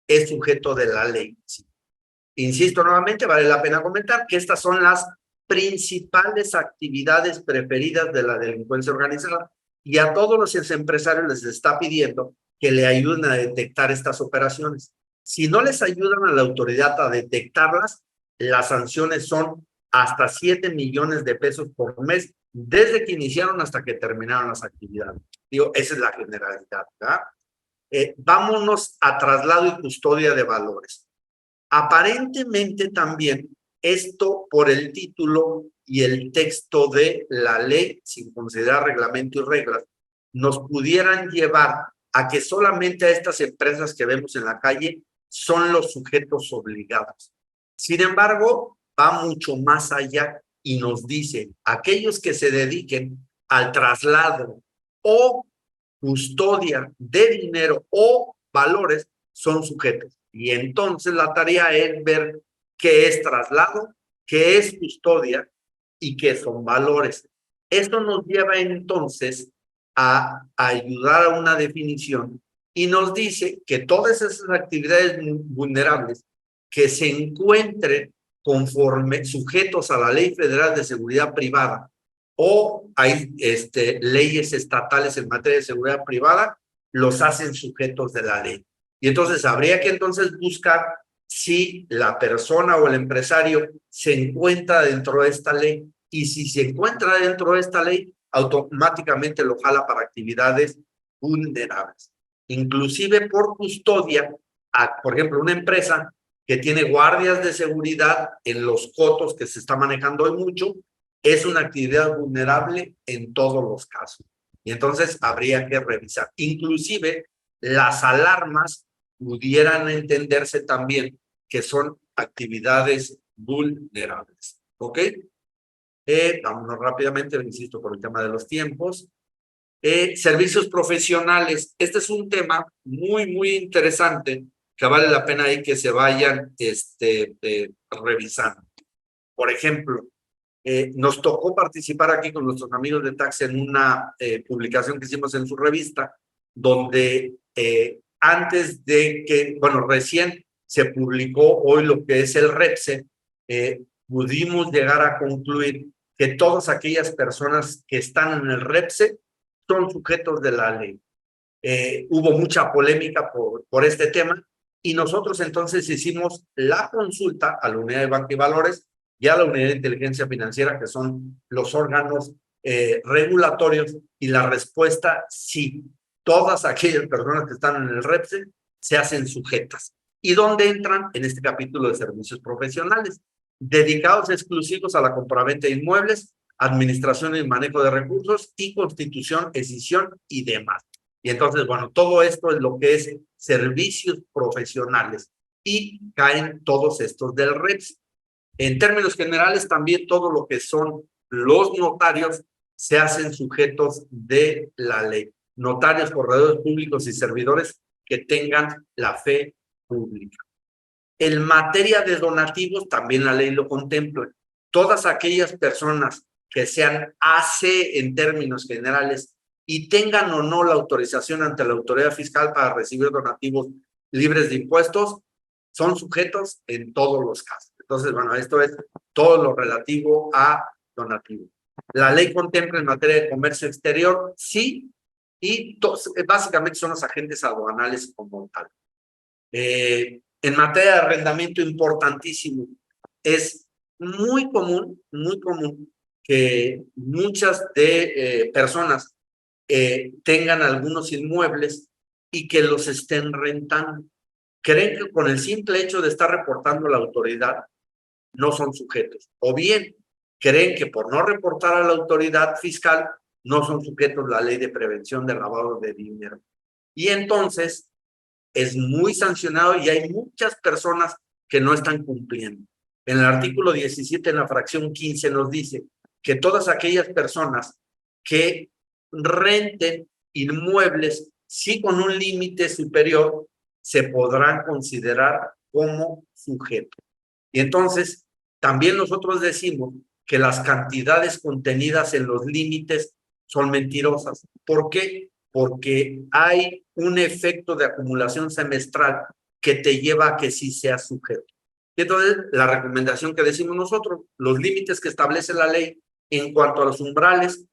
es sujeto de la ley. Insisto nuevamente, vale la pena comentar que estas son las principales actividades preferidas de la delincuencia organizada y a todos los empresarios les está pidiendo que le ayuden a detectar estas operaciones. Si no les ayudan a la autoridad a detectarlas, las sanciones son hasta 7 millones de pesos por mes desde que iniciaron hasta que terminaron las actividades. Digo, esa es la generalidad, ¿verdad? Vámonos a traslado y custodia de valores. Aparentemente también esto por el título y el texto de la ley, sin considerar reglamento y reglas, nos pudieran llevar a que solamente a estas empresas que vemos en la calle son los sujetos obligados. Sin embargo, va mucho más allá y nos dice, aquellos que se dediquen al traslado o custodia de dinero o valores son sujetos. Y entonces la tarea es ver qué es traslado, qué es custodia y qué son valores. Esto nos lleva entonces a ayudar a una definición y nos dice que todas esas actividades vulnerables que se encuentren conforme sujetos a la Ley Federal de Seguridad Privada o hay leyes estatales en materia de seguridad privada, los hacen sujetos de la ley. Y entonces habría que entonces buscar si la persona o el empresario se encuentra dentro de esta ley. Y si se encuentra dentro de esta ley, automáticamente lo jala para actividades vulnerables. Inclusive por custodia, por ejemplo, una empresa que tiene guardias de seguridad en los cotos que se está manejando hoy mucho, es una actividad vulnerable en todos los casos. Y entonces habría que revisar. Inclusive las alarmas pudieran entenderse también que son actividades vulnerables. ¿Ok? Vámonos rápidamente, insisto, por el tema de los tiempos. Servicios profesionales. Este es un tema muy interesante que vale la pena ahí que se vayan revisando. Por ejemplo, nos tocó participar aquí con nuestros amigos de Tax en una publicación que hicimos en su revista, donde antes de que, bueno, recién se publicó hoy lo que es el REPSE, pudimos llegar a concluir que todas aquellas personas que están en el REPSE son sujetos de la ley. Hubo mucha polémica por este tema y nosotros entonces hicimos la consulta a la Unidad de Banca y Valores y a la Unidad de Inteligencia Financiera, que son los órganos regulatorios, y la respuesta sí, todas aquellas personas que están en el REPSE se hacen sujetas. ¿Y dónde entran? En este capítulo de servicios profesionales, dedicados exclusivos a la compraventa de inmuebles, administración y manejo de recursos y constitución, escisión y demás. Y entonces, bueno, todo esto es lo que es servicios profesionales y caen todos estos del REPSE. En términos generales, también todo lo que son los notarios se hacen sujetos de la ley. Notarios, corredores públicos y servidores que tengan la fe pública. En materia de donativos, también la ley lo contempla. Todas aquellas personas que sean AC en términos generales y tengan o no la autorización ante la autoridad fiscal para recibir donativos libres de impuestos, son sujetos en todos los casos. Entonces, bueno, esto es todo lo relativo a donativos. La ley contempla en materia de comercio exterior, sí, y básicamente son los agentes aduanales como tal. En materia de arrendamiento, importantísimo, es muy común que muchas de personas tengan algunos inmuebles y que los estén rentando. Creen que con el simple hecho de estar reportando a la autoridad no son sujetos. O bien creen que por no reportar a la autoridad fiscal no son sujetos a la ley de prevención de lavado de dinero. Y entonces es muy sancionado y hay muchas personas que no están cumpliendo. En el artículo 17, en la fracción 15, nos dice que todas aquellas personas que renten inmuebles, sí con un límite superior, se podrán considerar como sujetos. Y entonces, también nosotros decimos que las cantidades contenidas en los límites son mentirosas. ¿Por qué? Porque hay un efecto de acumulación semestral que te lleva a que sí seas sujeto. Y entonces, la recomendación que decimos nosotros, los límites que establece la ley en cuanto a los umbrales,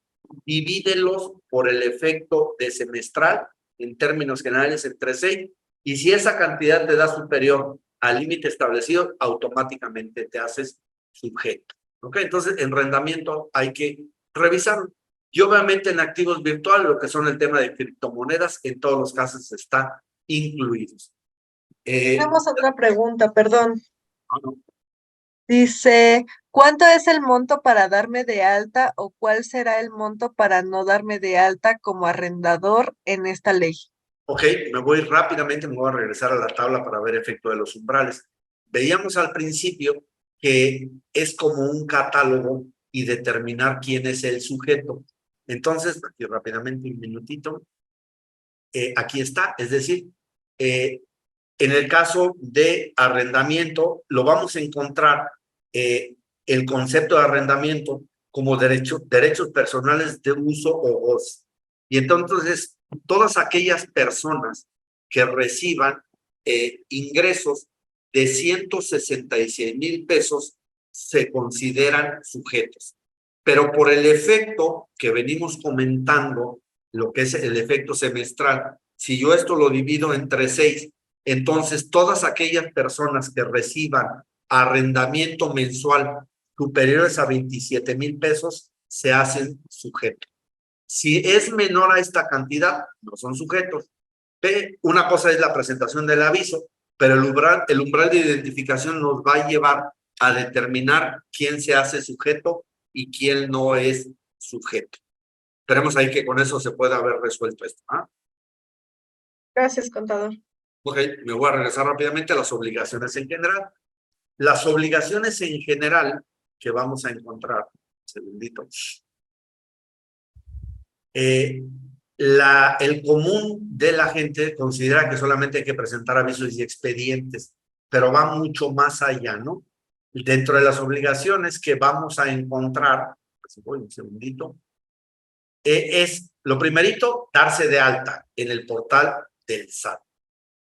divídelos por el efecto de semestral, en términos generales, entre 6, y si esa cantidad te da superior al límite establecido, automáticamente te haces sujeto. ¿Ok? Entonces, en arrendamiento hay que revisarlo. Y obviamente en activos virtuales, lo que son el tema de criptomonedas, en todos los casos está incluidos. Tenemos otra pregunta, perdón. No. Dice, ¿cuánto es el monto para darme de alta o cuál será el monto para no darme de alta como arrendador en esta ley? Ok, me voy rápidamente, me voy a regresar a la tabla para ver efecto de los umbrales. Veíamos al principio que es como un catálogo y determinar quién es el sujeto. Entonces, aquí rápidamente un minutito. Aquí está, es decir, en el caso de arrendamiento, lo vamos a encontrar el concepto de arrendamiento como derechos personales de uso o goce. Y entonces, todas aquellas personas que reciban ingresos de 166,000 pesos se consideran sujetos. Pero por el efecto que venimos comentando, lo que es el efecto semestral, si yo esto lo divido entre 6, entonces todas aquellas personas que reciban arrendamiento mensual superiores a 27,000 pesos se hacen sujetos. Si es menor a esta cantidad, no son sujetos. Una cosa es la presentación del aviso, pero el umbral de identificación nos va a llevar a determinar quién se hace sujeto y quién no es sujeto. Esperemos ahí que con eso se pueda haber resuelto esto. Gracias, contador. Ok, me voy a regresar rápidamente a las obligaciones en general. Las obligaciones en general que vamos a encontrar, un segundito. El común de la gente considera que solamente hay que presentar avisos y expedientes, pero va mucho más allá, ¿no? Dentro de las obligaciones que vamos a encontrar, voy un segundito, es lo primerito, darse de alta en el portal del SAT.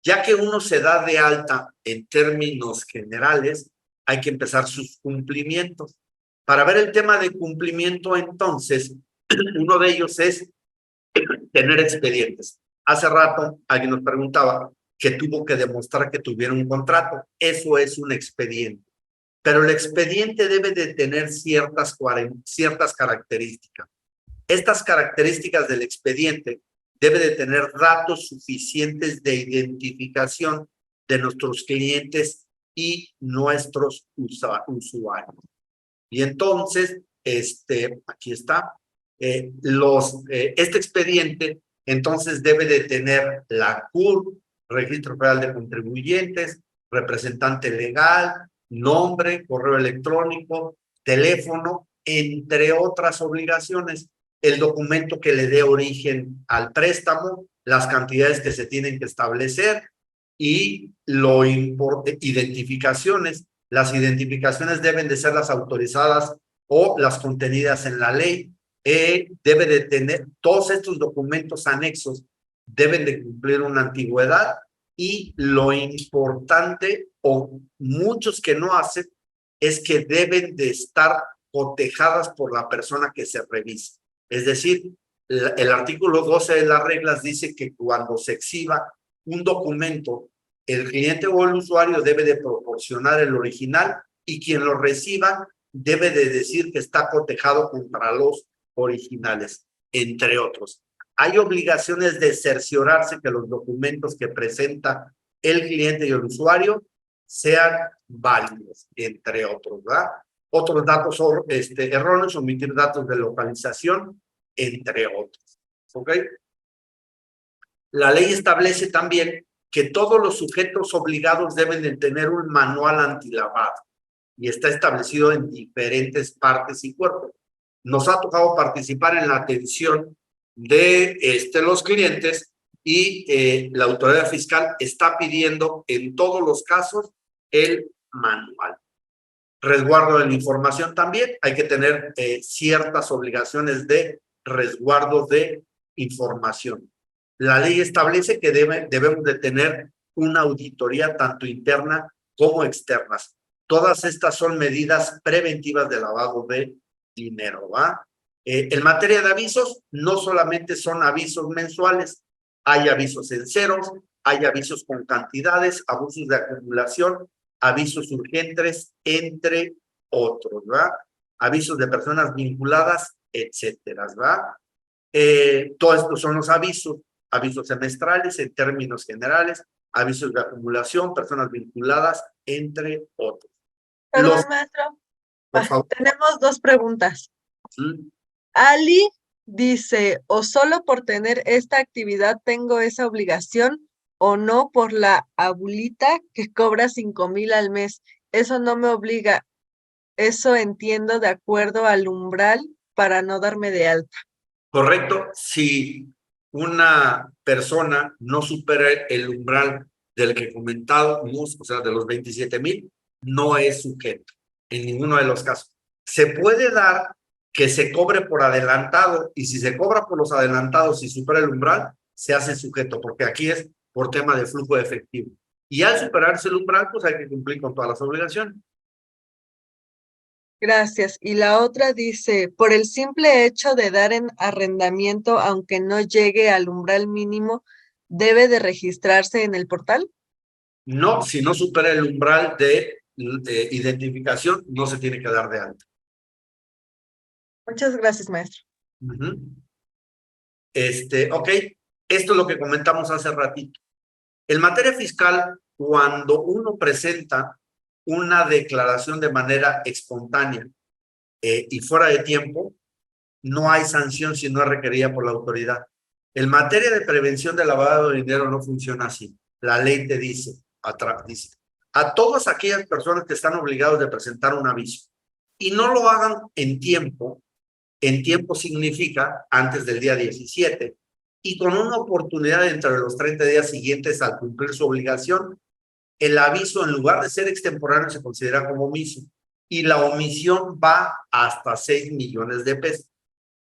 Ya que uno se da de alta en términos generales, hay que empezar sus cumplimientos. Para ver el tema de cumplimiento, entonces, uno de ellos es tener expedientes. Hace rato alguien nos preguntaba que tuvo que demostrar que tuviera un contrato. Eso es un expediente. Pero el expediente debe de tener ciertas características. Estas características del expediente debe de tener datos suficientes de identificación de nuestros clientes y nuestros usuarios. Y entonces, aquí está, este expediente entonces debe de tener la CURP, Registro Federal de Contribuyentes, representante legal, nombre, correo electrónico, teléfono, entre otras obligaciones, el documento que le dé origen al préstamo, las cantidades que se tienen que establecer y identificaciones. Las identificaciones deben de ser las autorizadas o las contenidas en la ley. Debe de tener todos estos documentos anexos, deben de cumplir una antigüedad y lo importante o muchos que no hacen es que deben de estar cotejadas por la persona que se revisa. Es decir, el artículo 12 de las reglas dice que cuando se exhiba un documento, el cliente o el usuario debe de proporcionar el original y quien lo reciba debe de decir que está cotejado contra los originales, entre otros. Hay obligaciones de cerciorarse que los documentos que presenta el cliente y el usuario sean válidos, entre otros, ¿verdad? Otros datos erróneos, omitir datos de localización, entre otros. ¿Ok? La ley establece también que todos los sujetos obligados deben de tener un manual antilavado y está establecido en diferentes partes y cuerpos. Nos ha tocado participar en la atención de los clientes y la autoridad fiscal está pidiendo en todos los casos el manual. Resguardo de la información también, hay que tener ciertas obligaciones de resguardo de información. La ley establece que debemos de tener una auditoría tanto interna como externas. Todas estas son medidas preventivas de lavado de dinero, ¿va? En materia de avisos, no solamente son avisos mensuales, hay avisos en ceros, hay avisos con cantidades, abusos de acumulación, avisos urgentes, entre otros, ¿verdad? Avisos de personas vinculadas, etcétera, ¿verdad? Todos estos son los avisos semestrales en términos generales, avisos de acumulación, personas vinculadas, entre otros. Perdón, maestro. Por favor. Tenemos dos preguntas. ¿Sí? Ali Dice, o solo por tener esta actividad tengo esa obligación, o no por la abuelita que cobra 5,000 al mes. Eso no me obliga, eso entiendo de acuerdo al umbral para no darme de alta. Correcto, si una persona no supera el umbral del que comentábamos, o sea, de los 27,000, no es sujeto en ninguno de los casos. Se puede dar que se cobre por adelantado, y si se cobra por los adelantados y supera el umbral, se hace sujeto, porque aquí es por tema de flujo de efectivo. Y al superarse el umbral, pues hay que cumplir con todas las obligaciones. Gracias. Y la otra dice, por el simple hecho de dar en arrendamiento, aunque no llegue al umbral mínimo, ¿debe de registrarse en el portal? No, si no supera el umbral de identificación, no se tiene que dar de alta. Muchas gracias, maestro. Ok, esto es lo que comentamos hace ratito. En materia fiscal, cuando uno presenta una declaración de manera espontánea y fuera de tiempo, no hay sanción si no es requerida por la autoridad. En materia de prevención de lavado de dinero no funciona así. La ley te dice, dice a todas aquellas personas que están obligados de presentar un aviso y no lo hagan en tiempo significa antes del día 17, y con una oportunidad entre los 30 días siguientes al cumplir su obligación, el aviso en lugar de ser extemporáneo se considera como omiso y la omisión va hasta 6 millones de pesos.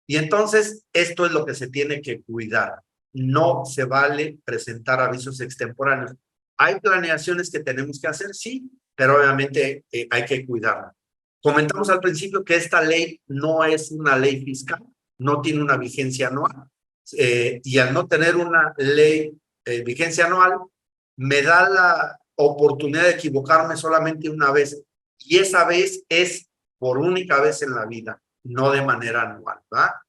Y entonces esto es lo que se tiene que cuidar. No se vale presentar avisos extemporáneos. ¿Hay planeaciones que tenemos que hacer? Sí, pero obviamente hay que cuidarla. Comentamos al principio que esta ley no es una ley fiscal, no tiene una vigencia anual, y al no tener una ley vigencia anual, me da la oportunidad de equivocarme solamente una vez, y esa vez es por única vez en la vida, no de manera anual, ¿va?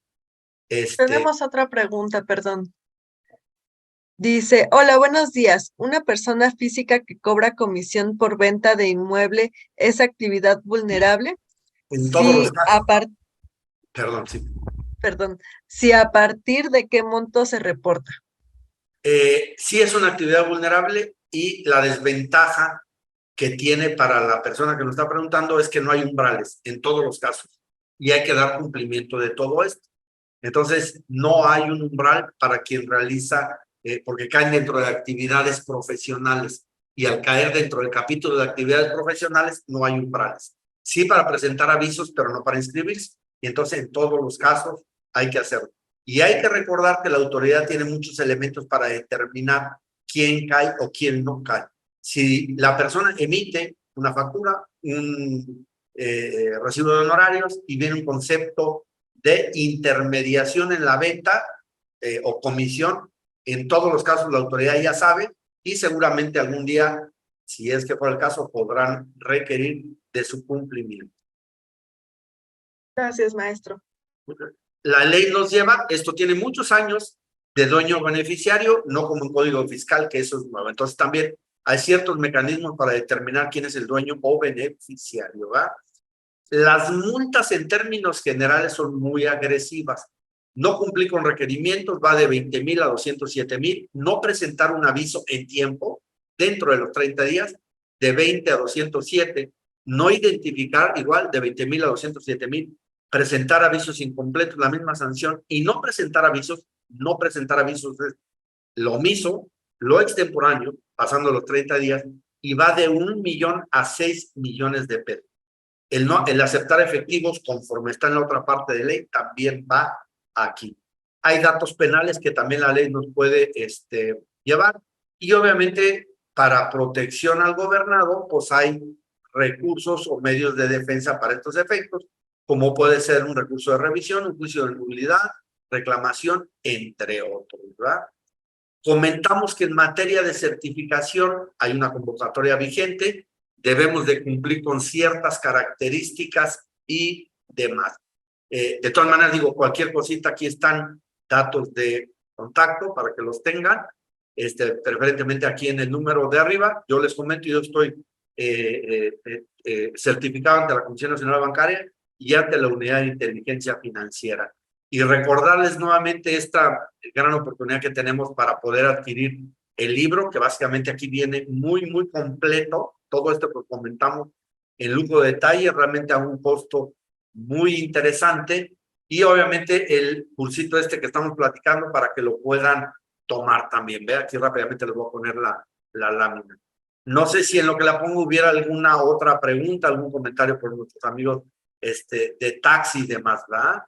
Tenemos otra pregunta, perdón. Dice, hola, buenos días. ¿Una persona física que cobra comisión por venta de inmueble es actividad vulnerable? En todos los casos. Perdón, sí. Perdón, si a partir de qué monto se reporta. Sí es una actividad vulnerable, y la desventaja que tiene para la persona que nos está preguntando es que no hay umbrales en todos los casos y hay que dar cumplimiento de todo esto. Entonces, no hay un umbral para quien realiza, porque caen dentro de actividades profesionales, y al caer dentro del capítulo de actividades profesionales no hay umbrales. Sí para presentar avisos, pero no para inscribirse. Y entonces, en todos los casos hay que hacerlo. Y hay que recordar que la autoridad tiene muchos elementos para determinar quién cae o quién no cae. Si la persona emite una factura, un recibo de honorarios, y viene un concepto de intermediación en la venta o comisión, en todos los casos la autoridad ya sabe, y seguramente algún día, si es que fuera el caso, podrán requerir de su cumplimiento. Gracias, maestro. La ley nos lleva, esto tiene muchos años de dueño beneficiario, no como un código fiscal, que eso es nuevo. Entonces también hay ciertos mecanismos para determinar quién es el dueño o beneficiario, ¿va? Las multas en términos generales son muy agresivas. No cumplir con requerimientos va de 20,000 a 207,000. No presentar un aviso en tiempo dentro de los 30 días, de 20 a 207. No identificar, igual, de 20,000 a 207,000. Presentar avisos incompletos, la misma sanción. Y no presentar avisos es lo omiso, lo extemporáneo, pasando los 30 días, y va de 1 millón a 6 millones de pesos. El aceptar efectivos, conforme está en la otra parte de ley, también va aquí. Hay datos penales que también la ley nos puede llevar, y obviamente para protección al gobernado, pues hay recursos o medios de defensa para estos efectos, como puede ser un recurso de revisión, un juicio de nulidad, reclamación, entre otros, ¿verdad? Comentamos que en materia de certificación hay una convocatoria vigente, debemos de cumplir con ciertas características y demás. De todas maneras, digo, cualquier cosita, aquí están datos de contacto para que los tengan, preferentemente aquí en el número de arriba. Yo les comento, yo estoy certificado ante la Comisión Nacional Bancaria y ante la Unidad de Inteligencia Financiera. y recordarles nuevamente esta gran oportunidad que tenemos para poder adquirir el libro, que básicamente aquí viene muy, muy completo. Todo esto que comentamos en lujo de detalle, realmente a un costo muy interesante. Y obviamente el cursito este que estamos platicando para que lo puedan tomar también. Ve, aquí rápidamente les voy a poner la lámina. No sé si en lo que la pongo hubiera alguna otra pregunta, algún comentario por nuestros amigos de taxi y demás, ¿verdad?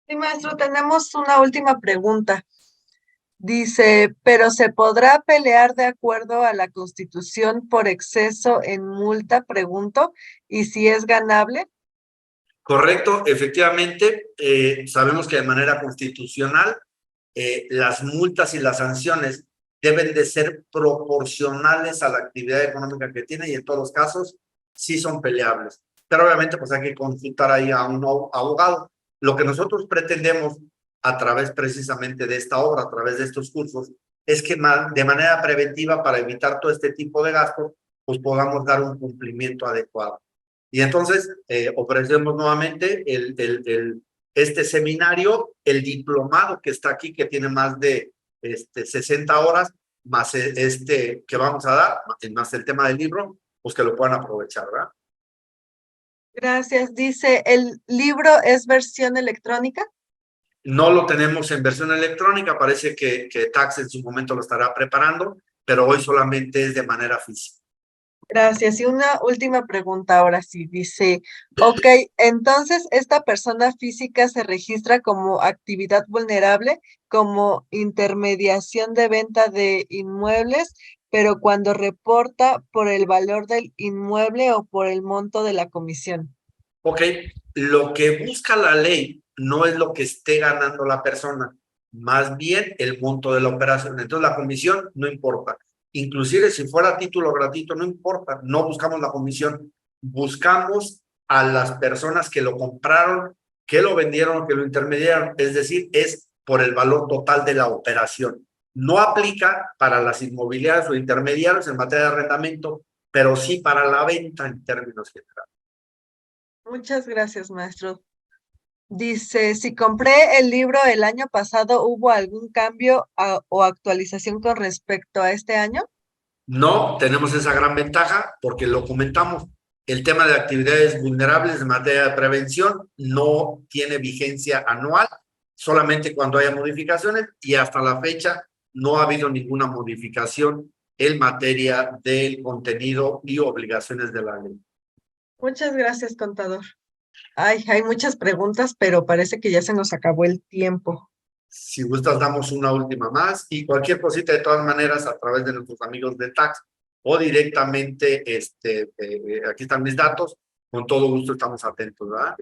Sí, maestro, tenemos una última pregunta. Dice, ¿pero se podrá pelear de acuerdo a la Constitución por exceso en multa? Pregunto, ¿y si es ganable? Correcto, efectivamente, sabemos que de manera constitucional las multas y las sanciones deben de ser proporcionales a la actividad económica que tiene y en todos los casos sí son peleables. Pero obviamente pues hay que consultar ahí a un abogado. Lo que nosotros pretendemos a través precisamente de esta obra, a través de estos cursos, es que de manera preventiva para evitar todo este tipo de gastos, pues podamos dar un cumplimiento adecuado. Y entonces ofrecemos nuevamente este seminario, el diplomado que está aquí, que tiene más de 60 horas, más que vamos a dar, más el tema del libro, pues que lo puedan aprovechar, ¿verdad? Gracias. Dice, ¿el libro es versión electrónica? No lo tenemos en versión electrónica, parece que Tax en su momento lo estará preparando, pero hoy solamente es de manera física. Gracias. Y una última pregunta ahora sí. Dice, ok, entonces esta persona física se registra como actividad vulnerable, como intermediación de venta de inmuebles, pero cuando reporta por el valor del inmueble o por el monto de la comisión. Ok, lo que busca la ley no es lo que esté ganando la persona, más bien el monto de la operación. Entonces la comisión no importa. Inclusive si fuera título gratuito, no importa, no buscamos la comisión, buscamos a las personas que lo compraron, que lo vendieron, que lo intermediaron, es decir, es por el valor total de la operación. No aplica para las inmobiliarias o intermediarios en materia de arrendamiento, pero sí para la venta en términos generales. Muchas gracias, maestro. Dice, si compré el libro el año pasado, ¿hubo algún cambio o actualización con respecto a este año? No tenemos esa gran ventaja porque lo comentamos. El tema de actividades vulnerables en materia de prevención no tiene vigencia anual, solamente cuando haya modificaciones y hasta la fecha no ha habido ninguna modificación en materia del contenido y obligaciones de la ley. Muchas gracias, contador. Ay, hay muchas preguntas, pero parece que ya se nos acabó el tiempo. Si gustas, damos una última más y cualquier cosita de todas maneras a través de nuestros amigos de Tax o directamente, aquí están mis datos, con todo gusto estamos atentos, ¿verdad?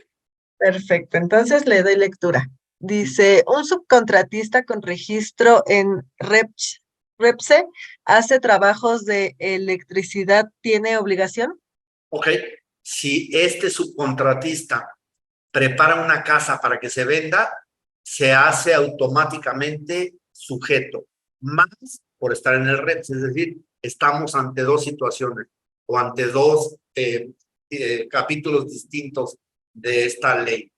Perfecto, entonces le doy lectura. Dice, un subcontratista con registro en REPSE hace trabajos de electricidad, ¿tiene obligación? Ok, si este subcontratista prepara una casa para que se venda, se hace automáticamente sujeto, más por estar en el REPS, es decir, estamos ante dos situaciones o ante dos capítulos distintos de esta ley.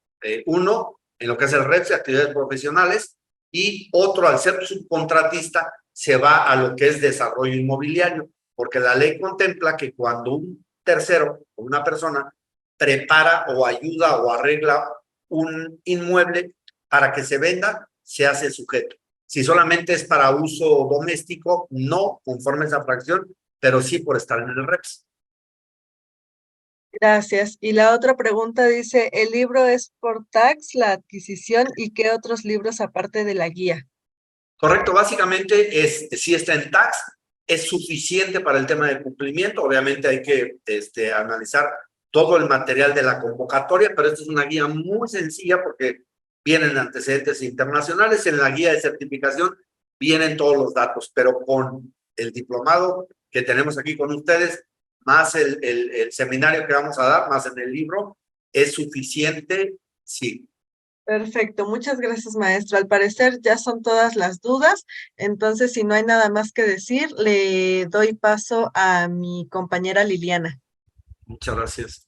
Uno, en lo que es el REPS, actividades profesionales, y otro, al ser subcontratista, se va a lo que es desarrollo inmobiliario, porque la ley contempla que cuando un tercero o una persona prepara o ayuda o arregla un inmueble para que se venda, se hace sujeto. Si solamente es para uso doméstico, no conforme esa fracción, pero sí por estar en el REPS. Gracias. Y la otra pregunta dice, ¿el libro es por tax, la adquisición y qué otros libros aparte de la guía? Correcto, básicamente si está en tax, es suficiente para el tema de cumplimiento. Obviamente hay que analizar todo el material de la convocatoria, pero esta es una guía muy sencilla porque vienen antecedentes internacionales. En la guía de certificación vienen todos los datos, pero con el diplomado que tenemos aquí con ustedes, más el seminario que vamos a dar, más en el libro, es suficiente, sí. Perfecto, muchas gracias, maestro. Al parecer ya son todas las dudas, entonces si no hay nada más que decir, le doy paso a mi compañera Liliana. Muchas gracias.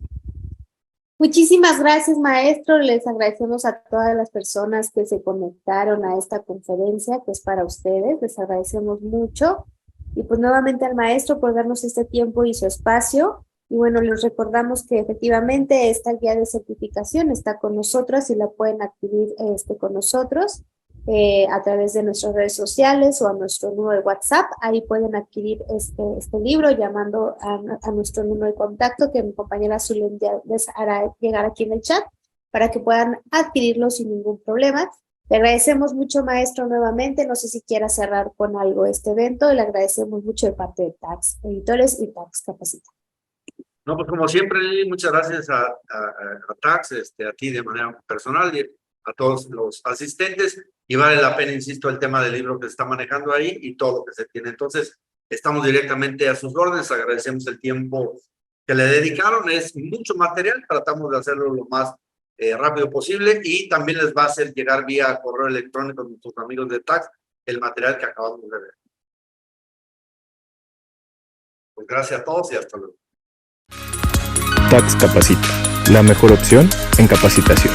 Muchísimas gracias, maestro. Les agradecemos a todas las personas que se conectaron a esta conferencia, que es para ustedes. Les agradecemos mucho. Y pues nuevamente al maestro por darnos este tiempo y su espacio. Y bueno, les recordamos que efectivamente esta guía de certificación está con nosotros y la pueden adquirir con nosotros a través de nuestras redes sociales o a nuestro número de WhatsApp. Ahí pueden adquirir este libro llamando a nuestro número de contacto que mi compañera Zulén les hará llegar aquí en el chat para que puedan adquirirlo sin ningún problema. Le agradecemos mucho, maestro, nuevamente. No sé si quiera cerrar con algo este evento. Le agradecemos mucho de parte de Tax Editores y Tax Capacita. No, pues como siempre, Lili, muchas gracias a Tax, a ti de manera personal y a todos los asistentes. Y vale la pena, insisto, el tema del libro que se está manejando ahí y todo lo que se tiene. Entonces, estamos directamente a sus órdenes. Agradecemos el tiempo que le dedicaron. Es mucho material. Tratamos de hacerlo lo más rápido posible y también les va a hacer llegar vía correo electrónico a nuestros amigos de Tax el material que acabamos de ver. Pues gracias a todos y hasta luego. Tax Capacita, la mejor opción en capacitación.